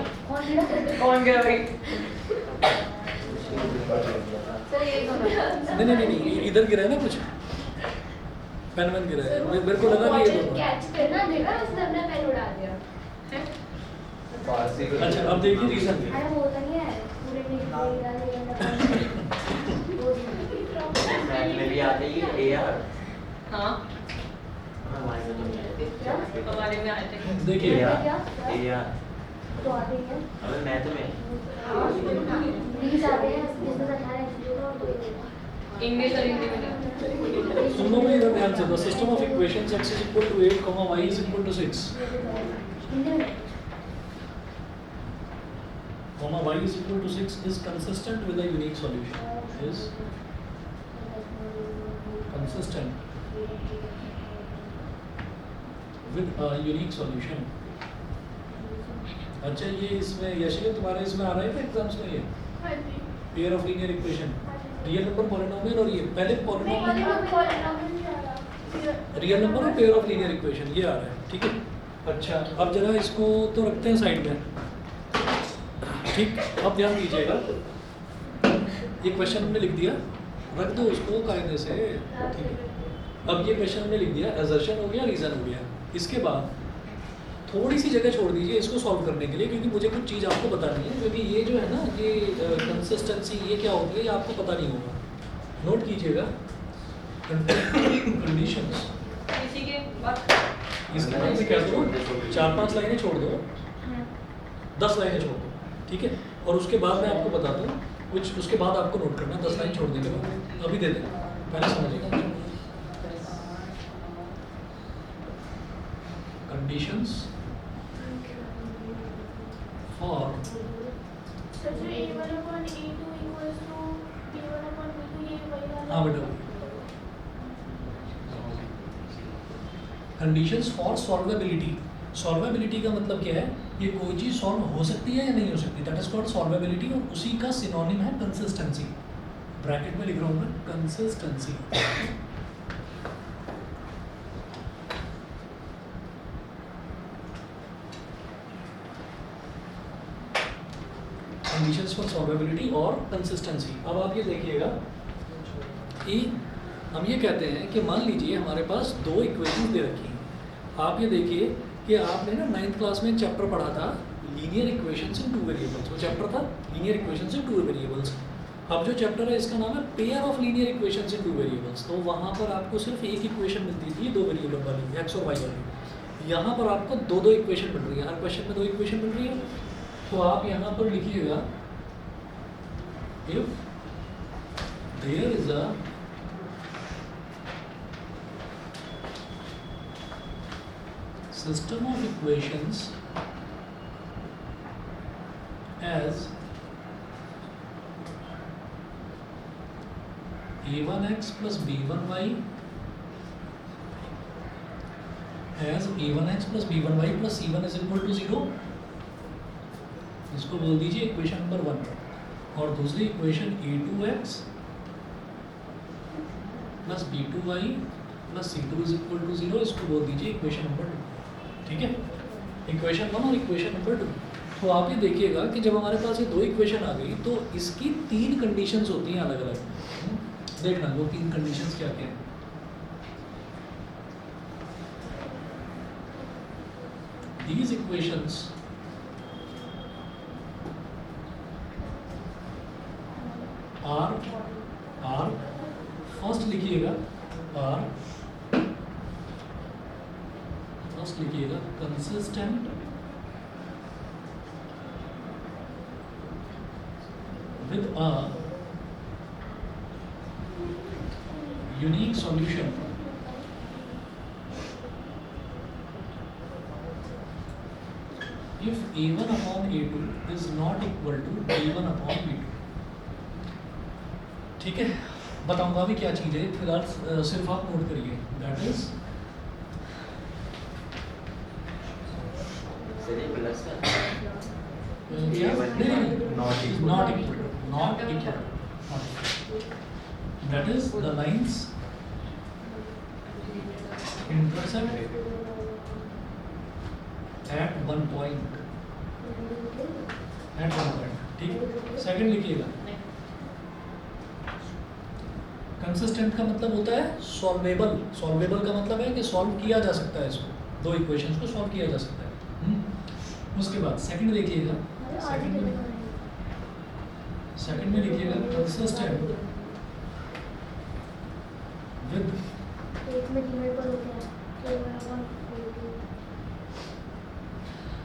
कौन गिरा भाई? सर ये नहीं इधर गिरा है ना कुछ, पेन वैन गिरा है, मेरे को लगा कि ये दोनों। कैच करना देखा उसने अपना पेन उड़ा दिया। अच्छा अब देखिए रीजन। अरे वो तो नहीं है पूरे नहीं मैथ में भी आते ही AR हाँ हमारे में तो नहीं आते। हमारे में आते हैं। देखिए AR तो आते हैं अबे मैथ में प्लीज आते हैं इसमें 18 और तो इंग्लिश और हिंदी में सुन लो मेरा ध्यान से, the system of equations x is equal to 8, y is equal to 6, y is equal to 6 is consistent with a unique solution, is consistent with a unique solution। अच्छा ये इसमें यशिका तुम्हारे इसमें आ रहे थे एग्जाम्स में, ये pair of linear equation, real number polynomial, और ये पहले पॉलिनोमियल रियल नंबर और पेयर ऑफ लीनियर इक्वेशन ये आ रहा है, ठीक है। अच्छा अब जरा इसको तो रखते हैं साइड में, ठीक। अब ध्यान दीजिएगा, ये क्वेश्चन हमने लिख दिया, रख दो उसको कायदे से, ठीक है। अब ये क्वेश्चन हमने लिख दिया, assertion हो गया, रीजन हो गया। इसके बाद थोड़ी सी जगह छोड़ दीजिए इसको सॉल्व करने के लिए, क्योंकि मुझे कुछ चीज़ आपको बतानी है, क्योंकि ये जो है ना ये कंसिस्टेंसी ये क्या होती है ये आपको पता नहीं होगा, नोट कीजिएगा। कंडीशंस इसी के बाद इसके बाद मैं क्या करूँ, 4-5 लाइनें छोड़ दो, 10 लाइनें छोड़ दो, ठीक है। और उसके बाद मैं आपको बताता हूँ कुछ, उसके बाद आपको नोट करना है 10 लाइन छोड़ने के बाद, अभी दे दें पहले समझिएगा। कंडीशंस फॉर हाँ बेटा, कंडीशंस फॉर सॉल्वेबिलिटी। सॉल्वेबिलिटी का मतलब क्या है, ये कोई चीज़ सॉल्व हो सकती है या नहीं हो सकती, दैट इज कॉल्ड सॉल्वेबिलिटी, और उसी का सिनोनिम है कंसिस्टेंसी। ब्रैकेट में लिख रहा हूँ मैं, कंसिस्टेंसी। कंडीशंस फॉर सॉल्वेबिलिटी और कंसिस्टेंसी। अब आप ये देखिएगा कि हम ये कहते हैं कि मान लीजिए हमारे पास दो इक्वेशंस दे रखी हैं। आप ये देखिए कि आपने ना 9th क्लास में एक चैप्टर पढ़ा था लीनियर इक्वेशंस इन 2 वेरिएबल्स, वो चैप्टर था लीनियर इक्वेशंस इन 2 वेरिएबल्स। अब जो चैप्टर है इसका नाम है pair of linear equations in 2 variables. तो वहाँ पर आपको सिर्फ एक इक्वेशन मिलती थी 2 वेरिएबल वाली, एक्स और वाई वाली। यहाँ पर आपको दो इक्वेशन मिल रही है, हर क्वेश्चन में 2 इक्वेशन मिल रही है। तो आप यहाँ पर लिखिएगा, if there is a system of equations as a1x plus b1y as a1x plus b1y plus c1 is equal to 0, इसको बोल दीजिए इक्वेशन नंबर 1। और दूसरी equation a2x plus b2y plus c2 is equal to 0, इसको बोल दीजिए equation number 2, ठीक है, इक्वेशन 1 और इक्वेशन नंबर 2। तो आप ये देखिएगा कि जब हमारे पास ये दो इक्वेशन आ गई तो इसकी तीन कंडीशंस होती हैं अलग अलग। देखना वो तीन कंडीशंस क्या क्या हैं। These equations are फर्स्ट लिखिएगा consistent with a unique solution if a1 upon a2 is not equal to b1 upon b2। ठीक है, बताऊंगा अभी क्या चीज़ है, फिलहाल सिर्फ आप नोट करिए। दैट इज सर ये प्लस का not equal, that is the lines intersect at one point, ठीक। सेकंड लिखिएगा, कंसिस्टेंट का मतलब होता है सॉल्वेबल। सॉल्वेबल का मतलब है कि सॉल्व किया जा सकता है, इसको दो इक्वेशंस को सॉल्व किया जा सकता है। उसके बाद सेकंड देखिएगा, सेकंड में लिखिएगा कंसिस्टेंट विद एक में डिवाइडेबल हो गया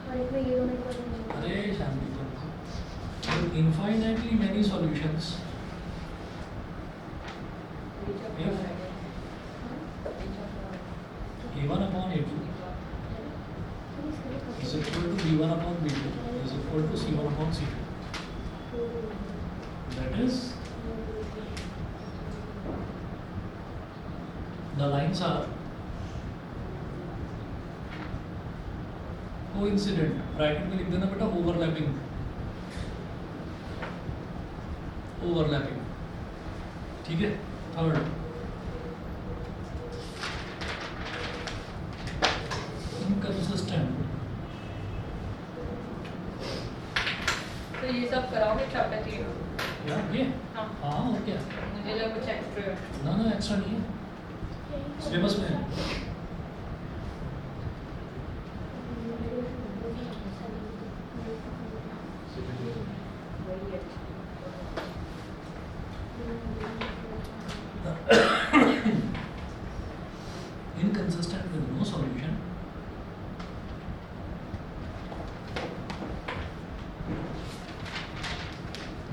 और एक में ये दोनों इक्वल हो गया। अरे शांति with infinitely many solutions if a1 upon a2 is equal to b1 upon b2 is equal to c1 upon c2, that is the lines are coincident, bracket में लिख देना बेटा ओवरलैपिंग, ठीक है। थर्ड इनकंसिस्टेंट, तो ये सब कराओगे चैप्टर 3 में? यार ये हाँ हाँ और क्या, मुझे लगा कुछ एक्स्ट्रा है। ना एक्स्ट्रा नहीं है, सिलेबस में है। Inconsistent with no solution,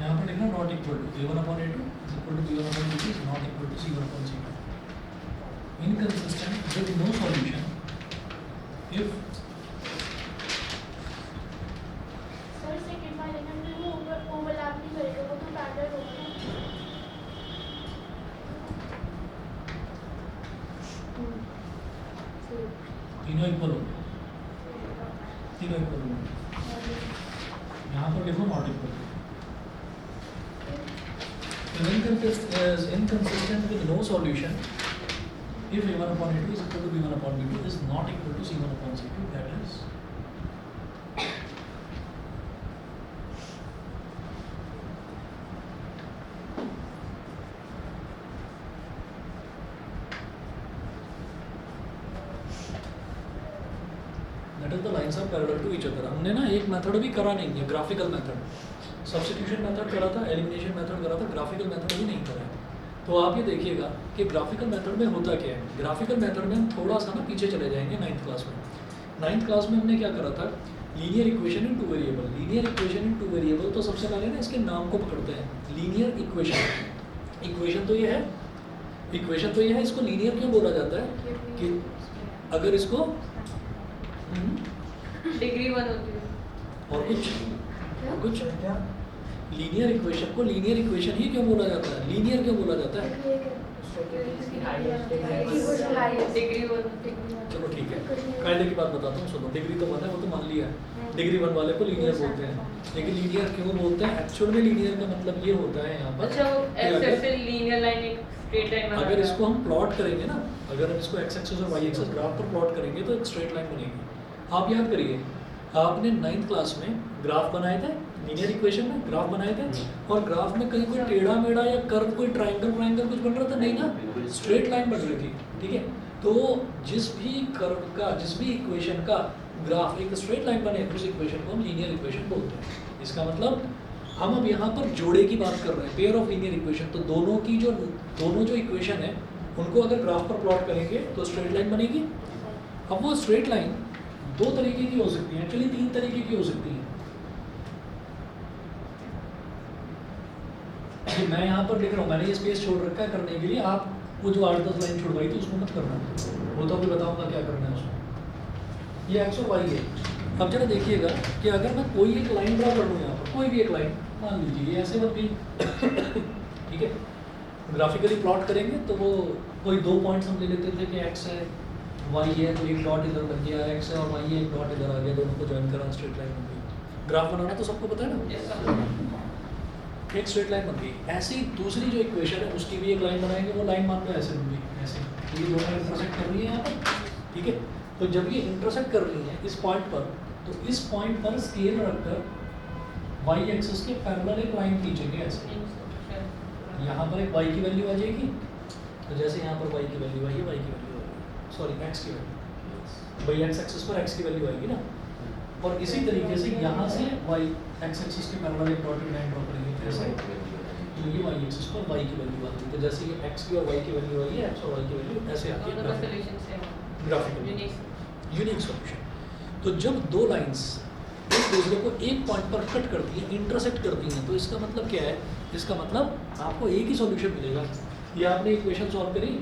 यहाँ पर लिखना not equal to a1 upon a2 is equal to b1 upon b2 is not equal to c1 upon c2। Inconsistent with no solution if sir second वाले में वो overlap नहीं करेगा, वो तो पैरेलल होगा। तीनों इक्वल हो गए, तीनों इक्वल हो गए, यहाँ पर लिखो not equal. Inconsistent with no solution if a1 upon a2 is equal to b1 upon b2 is not equal to c1 upon c2, that is the lines are parallel to each other। हमने ना एक method भी करा नहीं है, graphical method, substitution method करा था, elimination method करा था, ग्राफिकल मेथड भी नहीं करा है। तो आप ये देखिएगा कि ग्राफिकल मेथड में होता क्या है। ग्राफिकल मेथड में हम थोड़ा सा ना पीछे चले जाएंगे 9th क्लास में। 9th क्लास में हमने क्या करा था, linear equation in two variable. Linear equation in two variable, तो सबसे पहले ना इसके नाम को पकड़ते हैं, लीनियर इक्वेशन। इक्वेशन तो ये है, इक्वेशन तो ये है, इसको लीनियर क्यों बोला जाता है कि अगर इसको डिग्री 1 होती है और कुछ क्या लीनियर इक्वेशन को लीनियर इक्वेशन ही क्यों बोला जाता है, लीनियर क्यों बोला जाता है? डिग्री 1 चलो ठीक है, कायदे की बात बताता हूँ, सुनो। डिग्री तो 1 है, वो तो मान लिया है, डिग्री 1 वाले को लीनियर बोलते हैं। लेकिन लीनियर क्यों बोलते हैं? एक्चुअल में लीनियर का मतलब ये होता है यहाँ पर अच्छा, वो कि अगर- ऐसे लीनियर लाइन एक स्ट्रेट लाइन अगर इसको हम प्लॉट करेंगे ना, अगर हम इसको एक्स एक्सिस और वाई एक्सिस ग्राफ पर प्लॉट करेंगे तो एक स्ट्रेट लाइन बनेगी। आप याद करिए, आपने 9th क्लास में ग्राफ बनाए थे, लीनियर इक्वेशन में ग्राफ बनाए थे, और ग्राफ में कहीं कोई टेढ़ा मेढ़ा या कर्व, कोई ट्रायंगल कुछ बन रहा था? नहीं ना, स्ट्रेट लाइन बन रही थी। ठीक है, तो जिस भी कर्व का, जिस भी इक्वेशन का ग्राफ एक स्ट्रेट लाइन बने, उस इक्वेशन को हम लीनियर इक्वेशन बोलते हैं। इसका मतलब हम अब यहाँ पर जोड़े की बात कर रहे हैं, पेयर ऑफ लीनियर इक्वेशन। तो दोनों जो इक्वेशन है उनको अगर ग्राफ पर प्लॉट करेंगे तो स्ट्रेट लाइन बनेगी। अब वो स्ट्रेट लाइन 2 तरीके की हो सकती है, एक्चुअली 3 तरीके की हो सकती है। मैं यहाँ पर लिख रहा हूँ, मैंने ये स्पेस छोड़ रखा है करने के लिए। आप वो जो 8-10 लाइन छुड़वाई थी उसको मत करना, वो तो अभी बताऊंगा क्या करना है उसमें। ये एक्स और वाई है। अब जरा देखिएगा कि अगर मैं कोई एक लाइन ड्रा कर लूँ यहाँ पर, कोई भी एक लाइन, मान लीजिए ये ऐसे बन गई। ठीक है, ग्राफिकली प्लॉट करेंगे तो वो कोई 2 पॉइंट्स हम ले लेते थे कि एक्स है, वाई है, तो एक डॉट इधर बन गया, एक्स है और वाई है, एक डॉट इधर आ गया, दोनों को ज्वाइन करा, स्ट्रेट लाइन बन गई। ग्राफ बनाना तो सबको पता है ना, एक स्ट्रेट लाइन बन गई। ऐसे ही दूसरी जो इक्वेशन है उसकी भी एक लाइन बनाएंगे, वो लाइन मान लो ऐसे बन गई, ऐसे। तो ये दोनों इंटरसेक्ट कर रही है यहाँ पर। ठीक है, तो जब ये इंटरसेक्ट कर रही है इस पॉइंट पर, तो इस पॉइंट पर स्केल रखकर वाई एक्सिस के पैरेलल एक लाइन खींचेंगे ऐसे। यहाँ पर एक वाई की वैल्यू आ जाएगी, तो जैसे यहाँ पर वाई की वैल्यू आई है, वाई की वैल्यू आई, सॉरी एक्स की वैल्यू, वाई एक्स एक्सिस पर एक्स की वैल्यू आएगी ना। और इसी तरीके से यहाँ से वाई एक्स एक्सिस के पैरेलल एक डॉटेड लाइन ड्रॉ करेंगे जैसे, तो ये वाई एक्सिस पर वाई की वैल्यू आती है। तो जैसे ये एक्स की और वाई की वैल्यू आई है, एक्स और वाई की वैल्यू ऐसे आती है ग्राफिकली, यूनिक सॉल्यूशन। तो जब 2 लाइंस एक दूसरे को एक पॉइंट पर कट करती है, इंटरसेक्ट करती हैं, तो इसका मतलब क्या है? इसका मतलब आपको एक ही सॉल्यूशन मिलेगा। ये आपने इक्वेशन सॉल्व करी,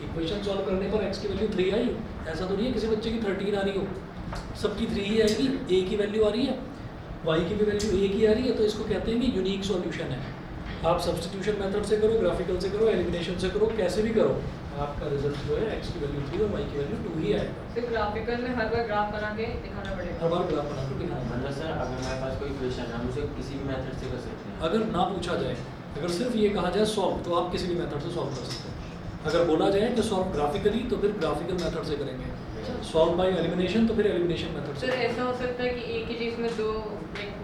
इक्वेशन सॉल्व करने पर एक्स की वैल्यू 3 आई, ऐसा तो नहीं है किसी बच्चे की 13 आ रही हो, सबकी 3 ही आएगी, ए की वैल्यू आ रही है, वाई की भी वैल्यू ए की आ रही है, तो इसको कहते हैं कि यूनिक सॉल्यूशन है। आप सब्स्टिट्यूशन मेथड से करो, ग्राफिकल से करो, एलिमिनेशन से करो, कैसे भी करो, आपका रिजल्ट जो है एक्स की वैल्यू 3 और वाई की वैल्यू 2 ही आएगा। तो ग्राफिकल में हर बार ग्राफ बना के दिखाना पड़ेगा, हर बार ग्राफ बना के दिखाना। मतलब सर अगर हमारे पास कोई क्वेश्चन है हम उसे किसी भी मेथड से कर सकते हैं? अगर ना पूछा जाए, अगर सिर्फ ये कहा जाए सॉल्व, तो आप किसी भी मेथड से सॉल्व कर सकते हैं। अगर बोला जाए कि सॉल्व ग्राफिकली, तो फिर ग्राफिकल मेथड से करेंगे। सॉल्व बाय एलिमिनेशन, तो फिर एलिमिनेशन मेथड से। सर ऐसा हो सकता है कि एक ही चीज में 2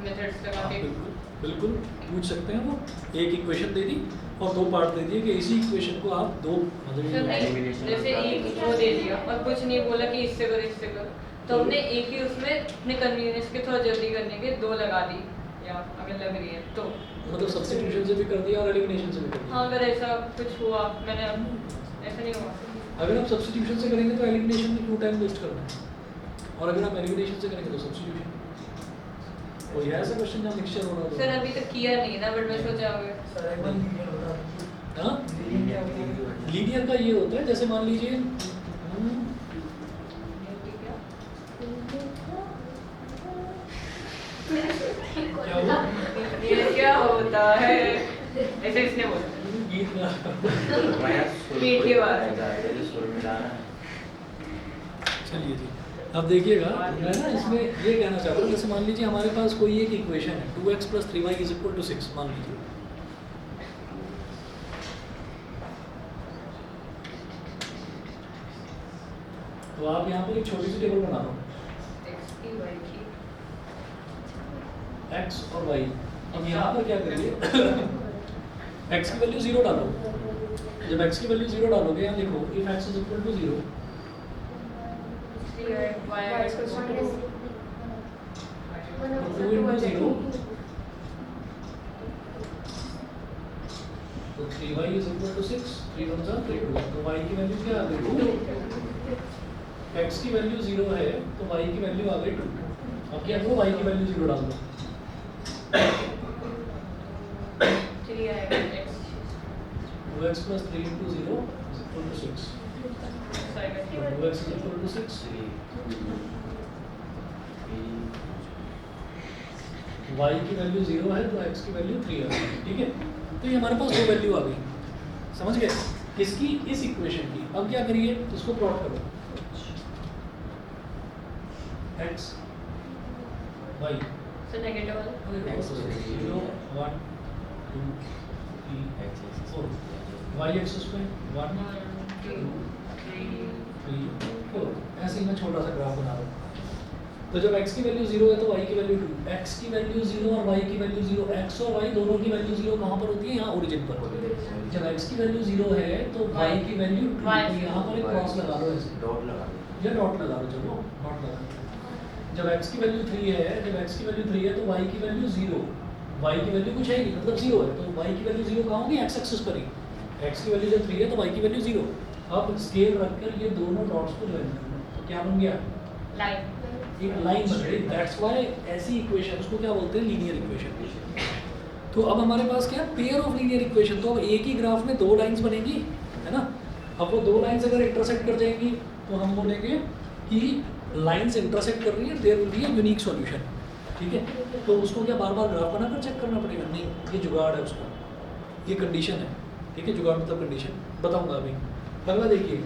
मेथड्स लगा के? बिल्कुल बिल्कुल पूछ सकते हैं। वो एक इक्वेशन दे दी और 2 पार्ट दे दिए कि इसी इक्वेशन को आप 2 सर मतलब नहीं, जैसे एक वो दे दिया और कुछ नहीं बोला कि इससे करो इससे करो, तो हमने एक ही उसमें अपने कन्वीनियंस के थोड़ा जल्दी करने के 2 लगा दी, या अगर लग रही है तो मतलब सब्स्टिट्यूशन से भी कर दिया और एलिमिनेशन से भी कर दिया। हाँ, अगर ऐसा कुछ हुआ, मैंने ऐसा नहीं हुआ। अगर आप सब्स्टिट्यूशन से करेंगे तो एलिमिनेशन में क्यों टाइम वेस्ट करना है, और अगर आप एलिमिनेशन से करेंगे तो सब्स्टिट्यूशन। कोई ऐसा क्वेश्चन जहाँ मिक्सचर हो रहा हो? सर अभी तक किया नहीं ना, बट मैं सोचा होगा। सर एक बार लीनियर होता है। हाँ, लीनियर क्या होता है? लीनियर का ये होता है, जैसे मान लीजिए क्या हुआ? ये क्या होता है, ऐसे इसने बोला। गीत गा पीठ के बाद। चलिए जी, अब देखिएगा, मैं ना इसमें ये कहना चाहता हूँ, जैसे मान लीजिए हमारे पास कोई एक इक्वेशन है 2x + 3y = 6, मान लीजिए। तो आप यहाँ पर एक छोटी सी टेबल बना दो, x और y। अब यहाँ पर क्या करिए, x की वैल्यू 0 डालो। जब x की वैल्यू 0 डालोगे, यहाँ लिखो if x = 0, तो 2 × 0, तो 3y = 6, 3 1 जा 3 2, तो y की वैल्यू क्या आ गई 2। x की वैल्यू 0 है तो y की वैल्यू आ गई 2। अब क्या करो, y की वैल्यू 0 डाल दो, 2x + 3 × 0 = 6, तो 2x = 6, y की वैल्यू 0 है तो x की वैल्यू 3 आ गई। ठीक है, तो ये हमारे पास 2 वैल्यू आ गई, समझ गए? किसकी? इस इक्वेशन की। अब क्या करिए, इसको प्लॉट करो, x y सर नेगेटिव वाला 0 1 2 3 4 y एक्सिस पे 1 2 3 4 ऐसे ही मैं छोटा सा ग्राफ बना रहा हूँ। तो जब x की वैल्यू 0 है तो y की वैल्यू 2, x की वैल्यू 0 और y की वैल्यू 0, x और y दोनों की वैल्यू 0 कहाँ पर होती है? यहाँ ओरिजिन पर। जब x की वैल्यू 0 है तो y की वैल्यू 2, तो यहाँ पर एक क्रॉस लगा लो ऐसे, डॉट लगा दो। या डॉट लगा लो, चलो डॉट लगा लो। जब x की वैल्यू 3 है, जब x की वैल्यू 3 है तो y की वैल्यू 0, y की वैल्यू कुछ है नहीं, मतलब 0 है, तो y की वैल्यू 0 कहाँ होगी? x एक्सिस पर ही। x की वैल्यू जब 3 है तो y की वैल्यू 0। अब स्केल रखकर ये दोनों डॉट्स को ज्वाइन कर लो, तो क्या बन गया? लाइन एक लाइन बन गई। दैट्स व्हाई ऐसी इक्वेशंस को क्या बोलते हैं? Linear equation. तो अब हमारे पास क्या है? Pair of linear equation. तो अब एक ही ग्राफ में दो लाइंस बनेगी, है ना? अब वो दो लाइंस अगर इंटरसेक्ट कर जाएंगी तो हम बोलेंगे कि लाइंस इंटरसेक्ट कर रही है, there will be a unique solution. ठीक है, तो उसको क्या बार बार ग्राफ बनाकर चेक करना पड़ेगा? नहीं, ये जुगाड़ है उसका, ये कंडीशन है। ठीक है, जुगाड़ मतलब कंडीशन, बताऊंगा अभी। अगला देखिए,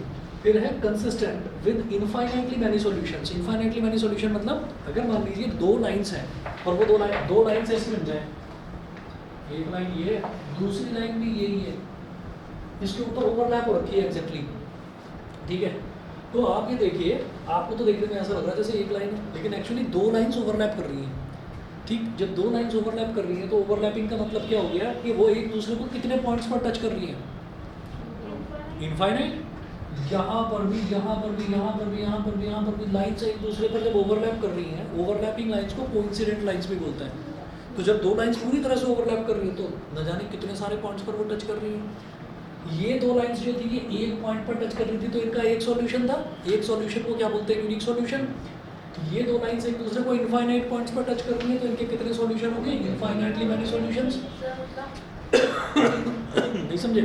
फिर है consistent with infinitely many solutions. Infinitely many solution मतलब अगर मान लीजिए दो लाइंस हैं और वो दो लाइंस ऐसी बन जाए, एक लाइन ये है, दूसरी लाइन भी यही है, इसके ऊपर ओवरलैप हो रखी है एग्जैक्टली। ठीक है, तो आप ये देखिए, आपको तो देखने में ऐसा लग रहा है जैसे एक लाइन है, लेकिन एक्चुअली दो लाइंस ओवरलैप कर रही हैं। ठीक, जब दो लाइंस ओवरलैप कर रही हैं तो ओवरलैपिंग का मतलब क्या हो गया कि वो एक दूसरे को कितने पॉइंट्स पर टच कर रही हैं? इनफाइनाइट। यहाँ पर भी, यहाँ पर भी, यहाँ पर भी, यहाँ पर भी, यहाँ पर भी लाइन्स एक दूसरे पर जब ओवरलैप कर रही हैं, ओवरलैपिंग लाइंस को कोइंसिडेंट लाइंस भी बोलते हैं। तो जब दो लाइंस पूरी तरह से ओवरलैप कर रही हैं तो न जाने कितने सारे पॉइंट्स पर वो टच कर रही हैं। ये दो लाइंस जो थी ये एक पॉइंट पर टच कर रही थी, तो इनका एक सॉल्यूशन था। एक सॉल्यूशन को क्या बोलते हैं? Unique solution. ये दो लाइंस एक दूसरे को इनफाइनाइट पॉइंट्स पर टच कर रही हैं, तो इनके कितने सॉल्यूशन होंगे? Infinitely many solutions. नहीं समझे?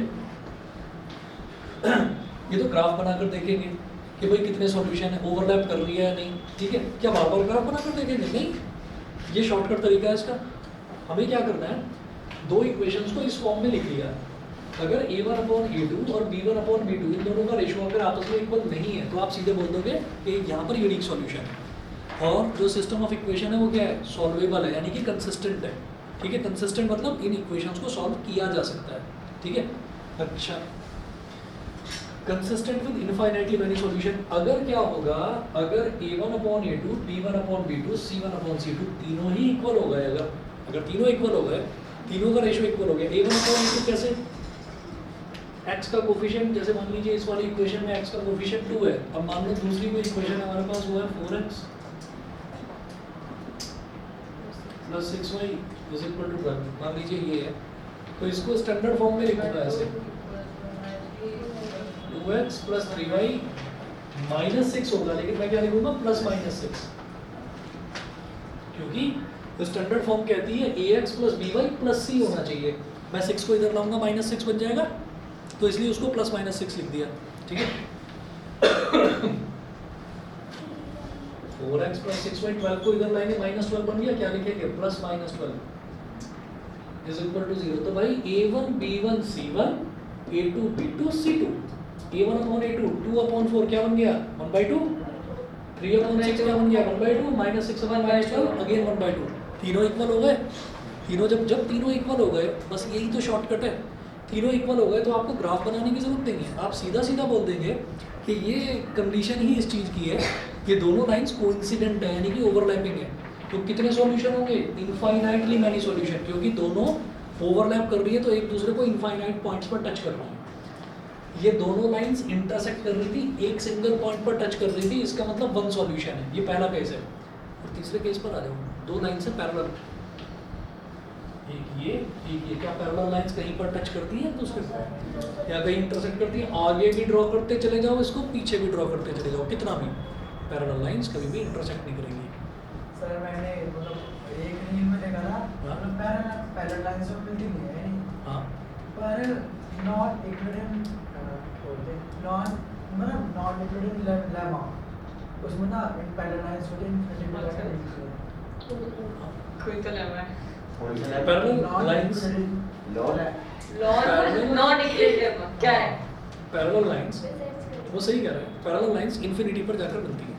ये तो ग्राफ बनाकर देखेंगे कि भाई कितने सॉल्यूशन है, ओवरलैप कर रही है या नहीं। ठीक है, क्या बार बार ग्राफ बनाकर देखेंगे? नहीं, ये शॉर्टकट तरीका है इसका। हमें क्या करना है, दो इक्वेशंस को इस फॉर्म में लिख लिया। अगर a1/a2 और b1/b2 इन दोनों का रेशियो अगर आपस में इक्वल नहीं है तो आप सीधे बोल दोगे कि यहाँ पर यूनिक सॉल्यूशन है। और जो सिस्टम ऑफ इक्वेशन है वो क्या है? सॉल्वेबल है, यानी कि कंसिस्टेंट है। ठीक है, कंसिस्टेंट मतलब इन इक्वेशंस को सॉल्व किया जा सकता है। ठीक है, अच्छा, consistent with infinitely many solution. अगर क्या होगा, अगर a1/a2, b1/b2, c1/c2 तीनों ही इक्वल हो गए, अगर तीनों इक्वल हो गए, तीनों का रेशियो इक्वल हो गया, a1/a2 कैसे? x का कोफिशिएंट, जैसे मान लीजिए इस वाली इक्वेशन में x का कोफिशिएंट 2 है। अब मान लो दूसरी कोई इक्वेशन हमारे पास वो है 4x + 6y = 12। मान लीजिए ये है, तो इसको स्टैंडर्ड फॉर्म में लिखूंगा ऐसे 2x + 3y - 6 होगा, लेकिन मैं क्या लिखूंगा? +-6, क्योंकि स्टैंडर्ड फॉर्म कहती है ax + by + c होना चाहिए। मैं 6 को इधर लाऊंगा, -6 बन जाएगा, तो इसलिए उसको +-6 लिख दिया। ठीक है, 4x + 6y, 12 को इधर लाएंगे, -12 बन गया, क्या लिखेंगे? +-12 = 0। तो भाई a1 b1 c1, a2 b2 c2, a1/a2 2/4 क्या बन गया? 1/2, 3/6 क्या बन गया? 1/2, -6/12 अगेन 1/2। तीनों इक्वल हो गए। तीनों जब तीनों इक्वल हो गए, बस यही तो शॉर्टकट है। तीनों इक्वल हो गए तो आपको ग्राफ बनाने की जरूरत नहीं है, आप सीधा सीधा बोल देंगे कि ये कंडीशन ही इस चीज़ की है कि दोनों लाइंस कोइंसिडेंट है, यानी कि ओवरलैपिंग है। तो कितने सॉल्यूशन होंगे? इनफाइनाइटली मैनी सॉल्यूशन, क्योंकि दोनों ओवरलैप कर रही है तो एक दूसरे को इनफाइनाइट पॉइंट्स पर टच कर रहा है। ये दोनों लाइंस इंटरसेक्ट कर रही थी, एक सिंगल पॉइंट पर टच कर रही थी, इसका मतलब वन सॉल्यूशन है। ये पहला केस है। और तीसरे केस पर आ जाओ, दो लाइन से पैरेलल, एक ये क्या पैरेलल लाइंस कहीं पर टच करती है दूसरे को, या कहीं इंटरसेक्ट करती है? आगे भी ड्रॉ करते चले जाओ इसको, पीछे भी ड्रॉ करते चले जाओ, कितना भी पैरेलल लाइंस कभी भी इंटरसेक्ट नहीं करेंगी। सर मैंने मतलब एक रील में देखा था, मतलब पैरेलल लाइंस ऑफ मिलती नहीं है नहीं, हाँ, पर not equivalent not equivalent lemma, उसमें ना पैरेलल लाइंस होते हैं कोई तो लेवा है पैरेलल लाइंस नॉन इक्विवेलेंट क्या है? पैरेलल लाइंस, वो सही कह रहे हैं, पैरेलल लाइंस इन्फिनिटी पर जाकर बनती है।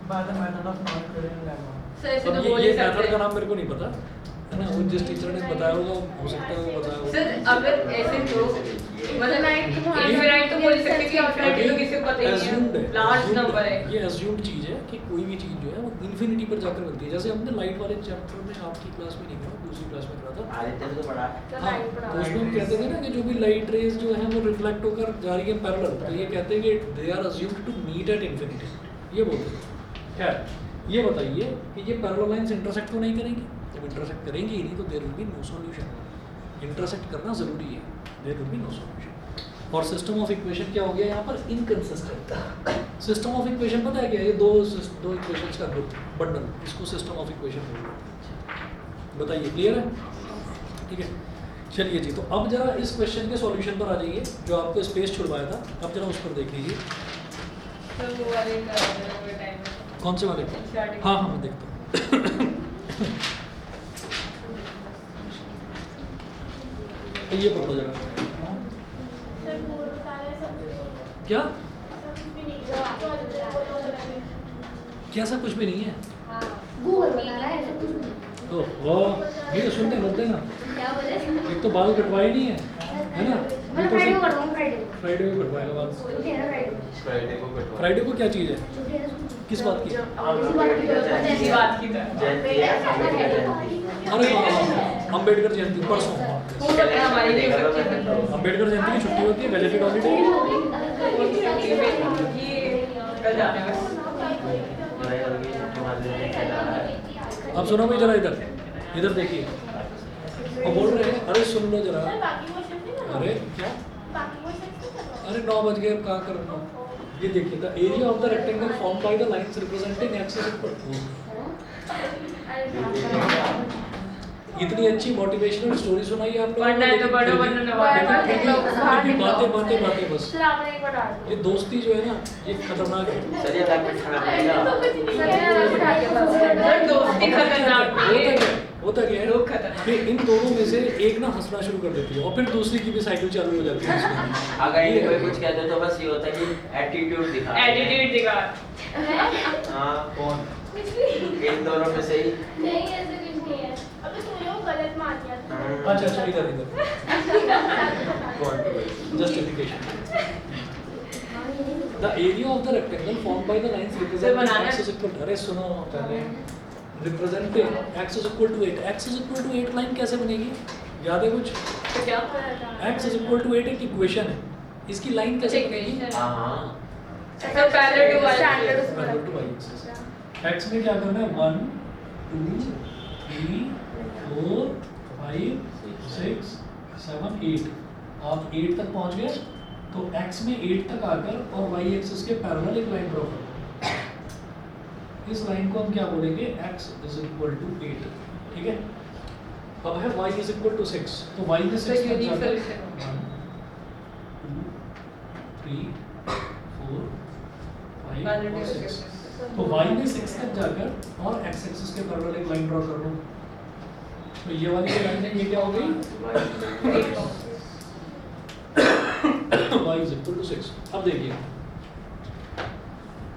By the method of non equivalent lemma. Sir ऐसे अब तो बोल ये ही सकते मेथड का हैं। नाम मेरे को नहीं पता, है ना, वो जिस टीचर ने बताया होगा हो सकता है वो बताया होगा। सर अगर ऐसे तो मतलब इनफिनाइट तो बोल सकते कि इनफिनाइट तो किसी को पता ही Assumed नहीं है, लार्ज नंबर है। ये assumed चीज़ है कि कोई भी चीज़ जो है वो इन्फिनिटी पर जाकर बनती है। जैसे हमने लाइट वाले चैप्टर में आपकी क्लास में नहीं करा, दूसरी क्लास में करा था। आदित्य ने तो पढ़ा हाँ, तो उसमें हम कहते थे ना कि जो भी लाइट रेज जो है वो रिफ्लेक्ट होकर जा रही है पैरेलल, तो ये कहते हैं कि they are assumed to meet at infinity, ये बोलते हैं। खैर ये बताइए कि ये पैरेलल लाइंस इंटरसेक्ट तो नहीं करेंगी? जब इंटरसेक्ट करेंगी ही नहीं तो there will be no solution. Intersect करना जरूरी है, there will be no solution. और सिस्टम ऑफ इक्वेशन क्या हो गया यहाँ पर? इनकंसिस्टेंट। सिस्टम ऑफ इक्वेशन पता है क्या? ये दो इक्वेशंस का ग्रुप, बंडल, इसको सिस्टम ऑफ इक्वेशन बोलते हैं। बताइए, क्लियर है? ठीक है, चलिए जी। तो अब जरा इस क्वेश्चन के सॉल्यूशन पर आ जाइए, जो आपको स्पेस छुड़वाया था, अब जरा उस पर देख लीजिए। तो वो वाले टाइम कौन से वाले? हाँ हाँ, मैं देखता हूँ। ये पढ़ो जरा। क्या? कैसा कुछ भी नहीं है? गूगल बता रहा है ऐसा कुछ नहीं। तो ये तो सुनते बोलते ना, क्या बोले? एक तो बाल कटवाए नहीं है ना? मैं फ्राइडे को करवाऊँ, फ्राइडे फ्राइडे को कटवाएगा बाल। छुट्टी है ना फ्राइडे को। फ्राइडे को कटवा फ्राइडे को क्या चीज़ है? छुट्टी है ना छुट्टी। किस बात की? ऐसी बात की था। जयंती है, अम्बेडकर जयंती। अरे हाँ, अम्बेडकर जयंती परसों। हो सकता है हमारी भी हो सकती है। अम्बेडकर जयंती की छुट्टी होती है, गजेटेड हॉलीडे। ये कल जाने में जुलाई होगी, तुम्हारे लिए क्या है? अब सुनो भाई जरा, इधर देखिए। और बोल रहे हैं, अरे सुन लो जरा। अरे क्या? अरे 9 बज गए, अब कहाँ कर रहा हूँ? ये देखिए, the area of the rectangle form by the lines representing x is equal to. इतनी अच्छी मोटिवेशनल स्टोरी सुनाई आपने। पढ़ना है तो पढ़ो, वरना बातें बस। ये दोस्ती जो है ना, ये खतरनाक है। चलिए तक में खाना पड़ेगा। सर दोस्ती खतरनाक है। होता क्या है, लोग खतरनाक। फिर इन दोनों में से एक ना हंसना शुरू कर देती है और फिर दूसरी की भी साइकिल चालू हो जाती है उसमें। अगर ये कोई कुछ कहते तो बस ये होता है कि एटीट्यूड दिखा। एटीट्यूड दिखा। हाँ, कौन? इन दोनों में से ही। नहीं ऐसे कुछ नहीं है। अबे तूने वो गलत मान दिया था। अच्छा अच्छा, इधर कौन? Justification. The area of the rectangle form by the lines representing x is equal to, अरे सुनो पहले, representing x is equal to 8। X is equal to 8 line कैसे बनेगी? याद है कुछ? तो क्या? एक्स इज इक्वल टू 8 एक इक्वेशन है, इसकी लाइन कैसे बनेगी? हाँ। Sir parallel to parallel to y axis. X में क्या करना है? 1 2 3 4 5 6 7 8। आप 8 तक पहुंच गए, तो x में 8 तक आकर और y एक्सिस के पैरेलल एक लाइन ड्रॉ करो। इस लाइन को हम क्या बोलेंगे? x is equal to 8। ठीक है, अब है y इज इक्वल टू 6, तो y में 6 तक जाकर 1 2 3 4 5 और 6, तो y में 6 तक जाकर और x एक्सिस के पैरेलल एक लाइन ड्रॉ कर लो। तो ये वाली जो लाइन है ये क्या हो गई? y is equal to 6। अब देखिए,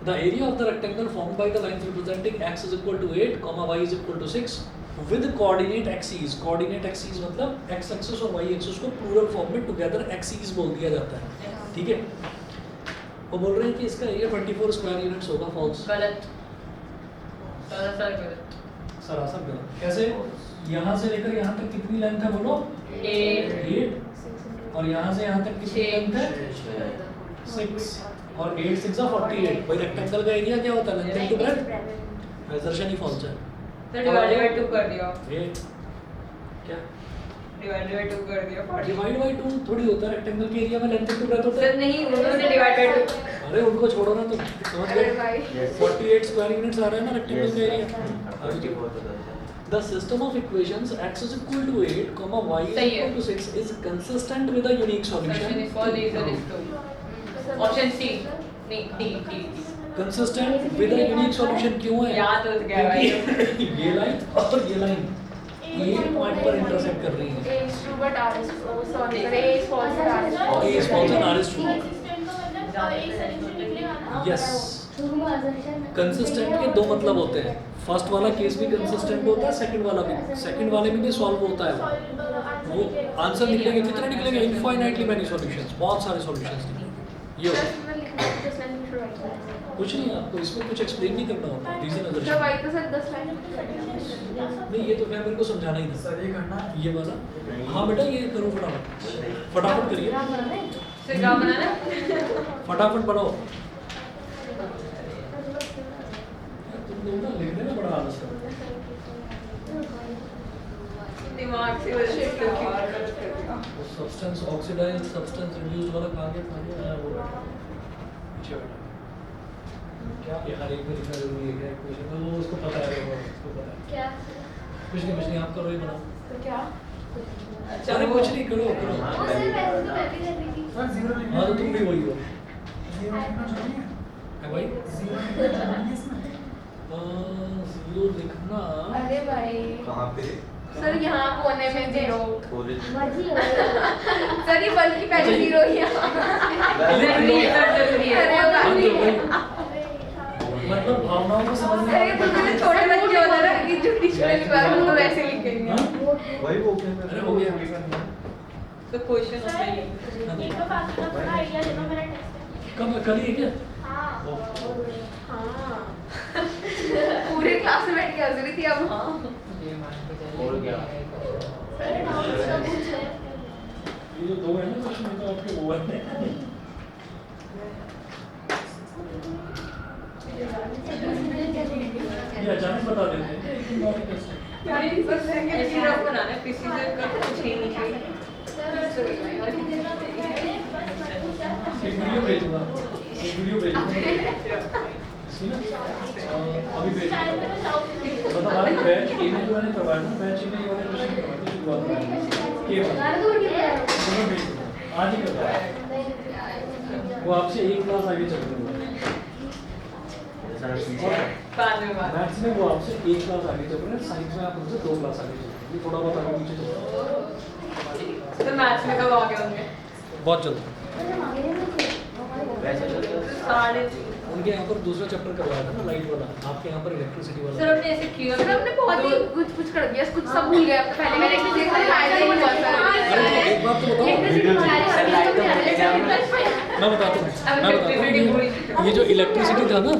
the area of the rectangle formed by the lines representing x is equal to 8, y is equal to 6 with coordinate axes। coordinate axes मतलब x axis और y axis को plural form में together axes बोल दिया जाता है। ठीक है, वो बोल रहे हैं कि इसका एरिया 24 स्क्वायर यूनिट्स होगा। फॉल्स। गलत। सरासर गलत। सरासर गलत। कैसे? यहाँ से लेकर यहाँ तक कितनी लेंथ है बोलो? 8। और यहाँ से यहाँ तक कितनी लेंथ है? 6। और 8 6 48। भाई रेक्टेंगल का एरिया क्या होता है? Length into breadth. असर्शन ही फॉल्स है। सर डिवाइडेड बाय 2 कर दिया। ये क्या? डिवाइडेड बाय 2 कर दिया। डिवाइड बाय 2 थोड़ी होता है, रेक्टेंगल के एरिया में लेंथ इनटू ब्रेड्थ होता सर है। नहीं, उन्होंने डिवाइड बाय 2। अरे उनको छोड़ो ना, तुम समझ गए? 48 स्क्वायर यूनिट्स आ रहा है ना रेक्टेंगल का area. The system of equations x is equal to 8, y is सही है। equal to 6 is consistent with a unique Option solution. is for reason is 2. Option C. नहीं, D. Consistent with a unique solution क्यों है? याद हो गया भाई। क्योंकि ये लाइन और ये लाइन एक पॉइंट पर इंटरसेक्ट कर रही है। A is true but R is false. Sorry, sir, A is false and R is true. A is false and R is true. एक सिस्टम का मतलब एक सॉल्यूशन निकलेगा ना? Yes. शुरू में assumption कंसिस्टेंट के दो मतलब होते हैं, फर्स्ट वाला केस भी कंसिस्टेंट होता है, सेकंड वाला भी, सेकंड वाले में भी सॉल्व होता है वो आंसर निकलेंगे, कितने निकलेंगे, इनफाइनाइटली मैनी सॉल्यूशंस, बहुत सारे सॉल्यूशंस निकलेंगे। ये होता है। कुछ नहीं, आपको इसमें कुछ एक्सप्लेन नहीं करना होता, रीजन तो अदर भाई तो सर 10 लाइन नहीं, ये तो खैर मेरे को समझाना ही था सर ये करना है। ये वाला। हाँ बेटा ये करो फटाफट, फटाफट करिए, फिर क्या बनाना? फटाफट बनाओ। तुम लोग ना लिखने में बड़ा आलस करो। दिमाग से वो शिफ्ट करके सब्सटेंस ऑक्सीडाइज, सब्सटेंस रिड्यूस वाला कहाँ गया वो बैठा पीछे बैठा। क्या ये हर एक में लिखना जरूरी है क्या क्वेश्चन में, वो उसको पता है, वो उसको पता है। क्या कुछ नहीं आप करो, ये बनाओ। तो क्या अरे कुछ नहीं, करो करो। वो सिर्फ ऐसे तो मैं भी कर रही थी। सर जीरो लिखना हाँ तो तुम भी वही हो जीरो लिखना जरूरी है है भाई। जीरो लिखना जरूरी है इसमें जीरो लिखना अरे भाई कहाँ पे? सर यहाँ कोने में 0 मर्जी है सर ये 1 की पहले 0 ही है जरूरी है, सब जरूरी है। अरे हाँ, तो भाई भाई, मतलब भावनाओं को समझने सर ये तो मेरे छोटे बच्चे होता है ना कि जो डिक्शनरी लिखवा रहे हैं, वो वैसे लिखेंगे हाँ? वही वो क्या अरे हो गया। तो क्वेश्चन होता ही है। हाँ जी। एक बात का थोड़ा आइडिया दे दो, मेरा टेस्ट है। कब कल ही है क्या? हाँ हाँ पूरे क्लास में बैठ के हंस रही थी अब हाँ और क्या? अरे डाउट सब कुछ है। ये जो दो है ना क्वेश्चन, तो आपके वो है। ये अचानक बता देते हैं एक दिन बाद ही टेस्ट है। ऐसी रफ बनाना है, किसी से कुछ ही नहीं चाहिए। एक वीडियो भेजूंगा, एक वीडियो भेजूंगा। सुना? अभी भेजूंगा। मतलब हमारी बैच ए में जो मैंने करवाया ना, बैच ए में ये वाले क्वेश्चन करवाए थे शुरुआत में के वाले। यार तो नहीं है। तो मैं भेजूंगा, आज ही करवाया। वो आपसे एक क्लास आगे चल रहे हैं। सर पीछे बाद में बात। मैथ्स में वो आपसे एक क्लास आगे चल रहे हैं, साइंस में आप उनसे 2 क्लास आगे चल रहे हैं, ये थोड़ा बहुत आगे पीछे चल रहा है। तो मैथ्स में कब आ गए होंगे? बहुत जल्द। अरे हम आगे नहीं थे। वैसे तो चलते 3:30। उनके यहाँ पर दूसरा चैप्टर करवाया था ना, लाइट वाला, आपके यहाँ पर इलेक्ट्रिसिटी वाला। सर हमने ऐसे किया। सर हमने बहुत ही कुछ कर दिया कुछ सब भूल गए पहले मैंने एक देखा फायदा ही हुआ अरे तो एक बात तो बताओ, मैं बताता हूँ, ये जो इलेक्ट्रिसिटी था ना,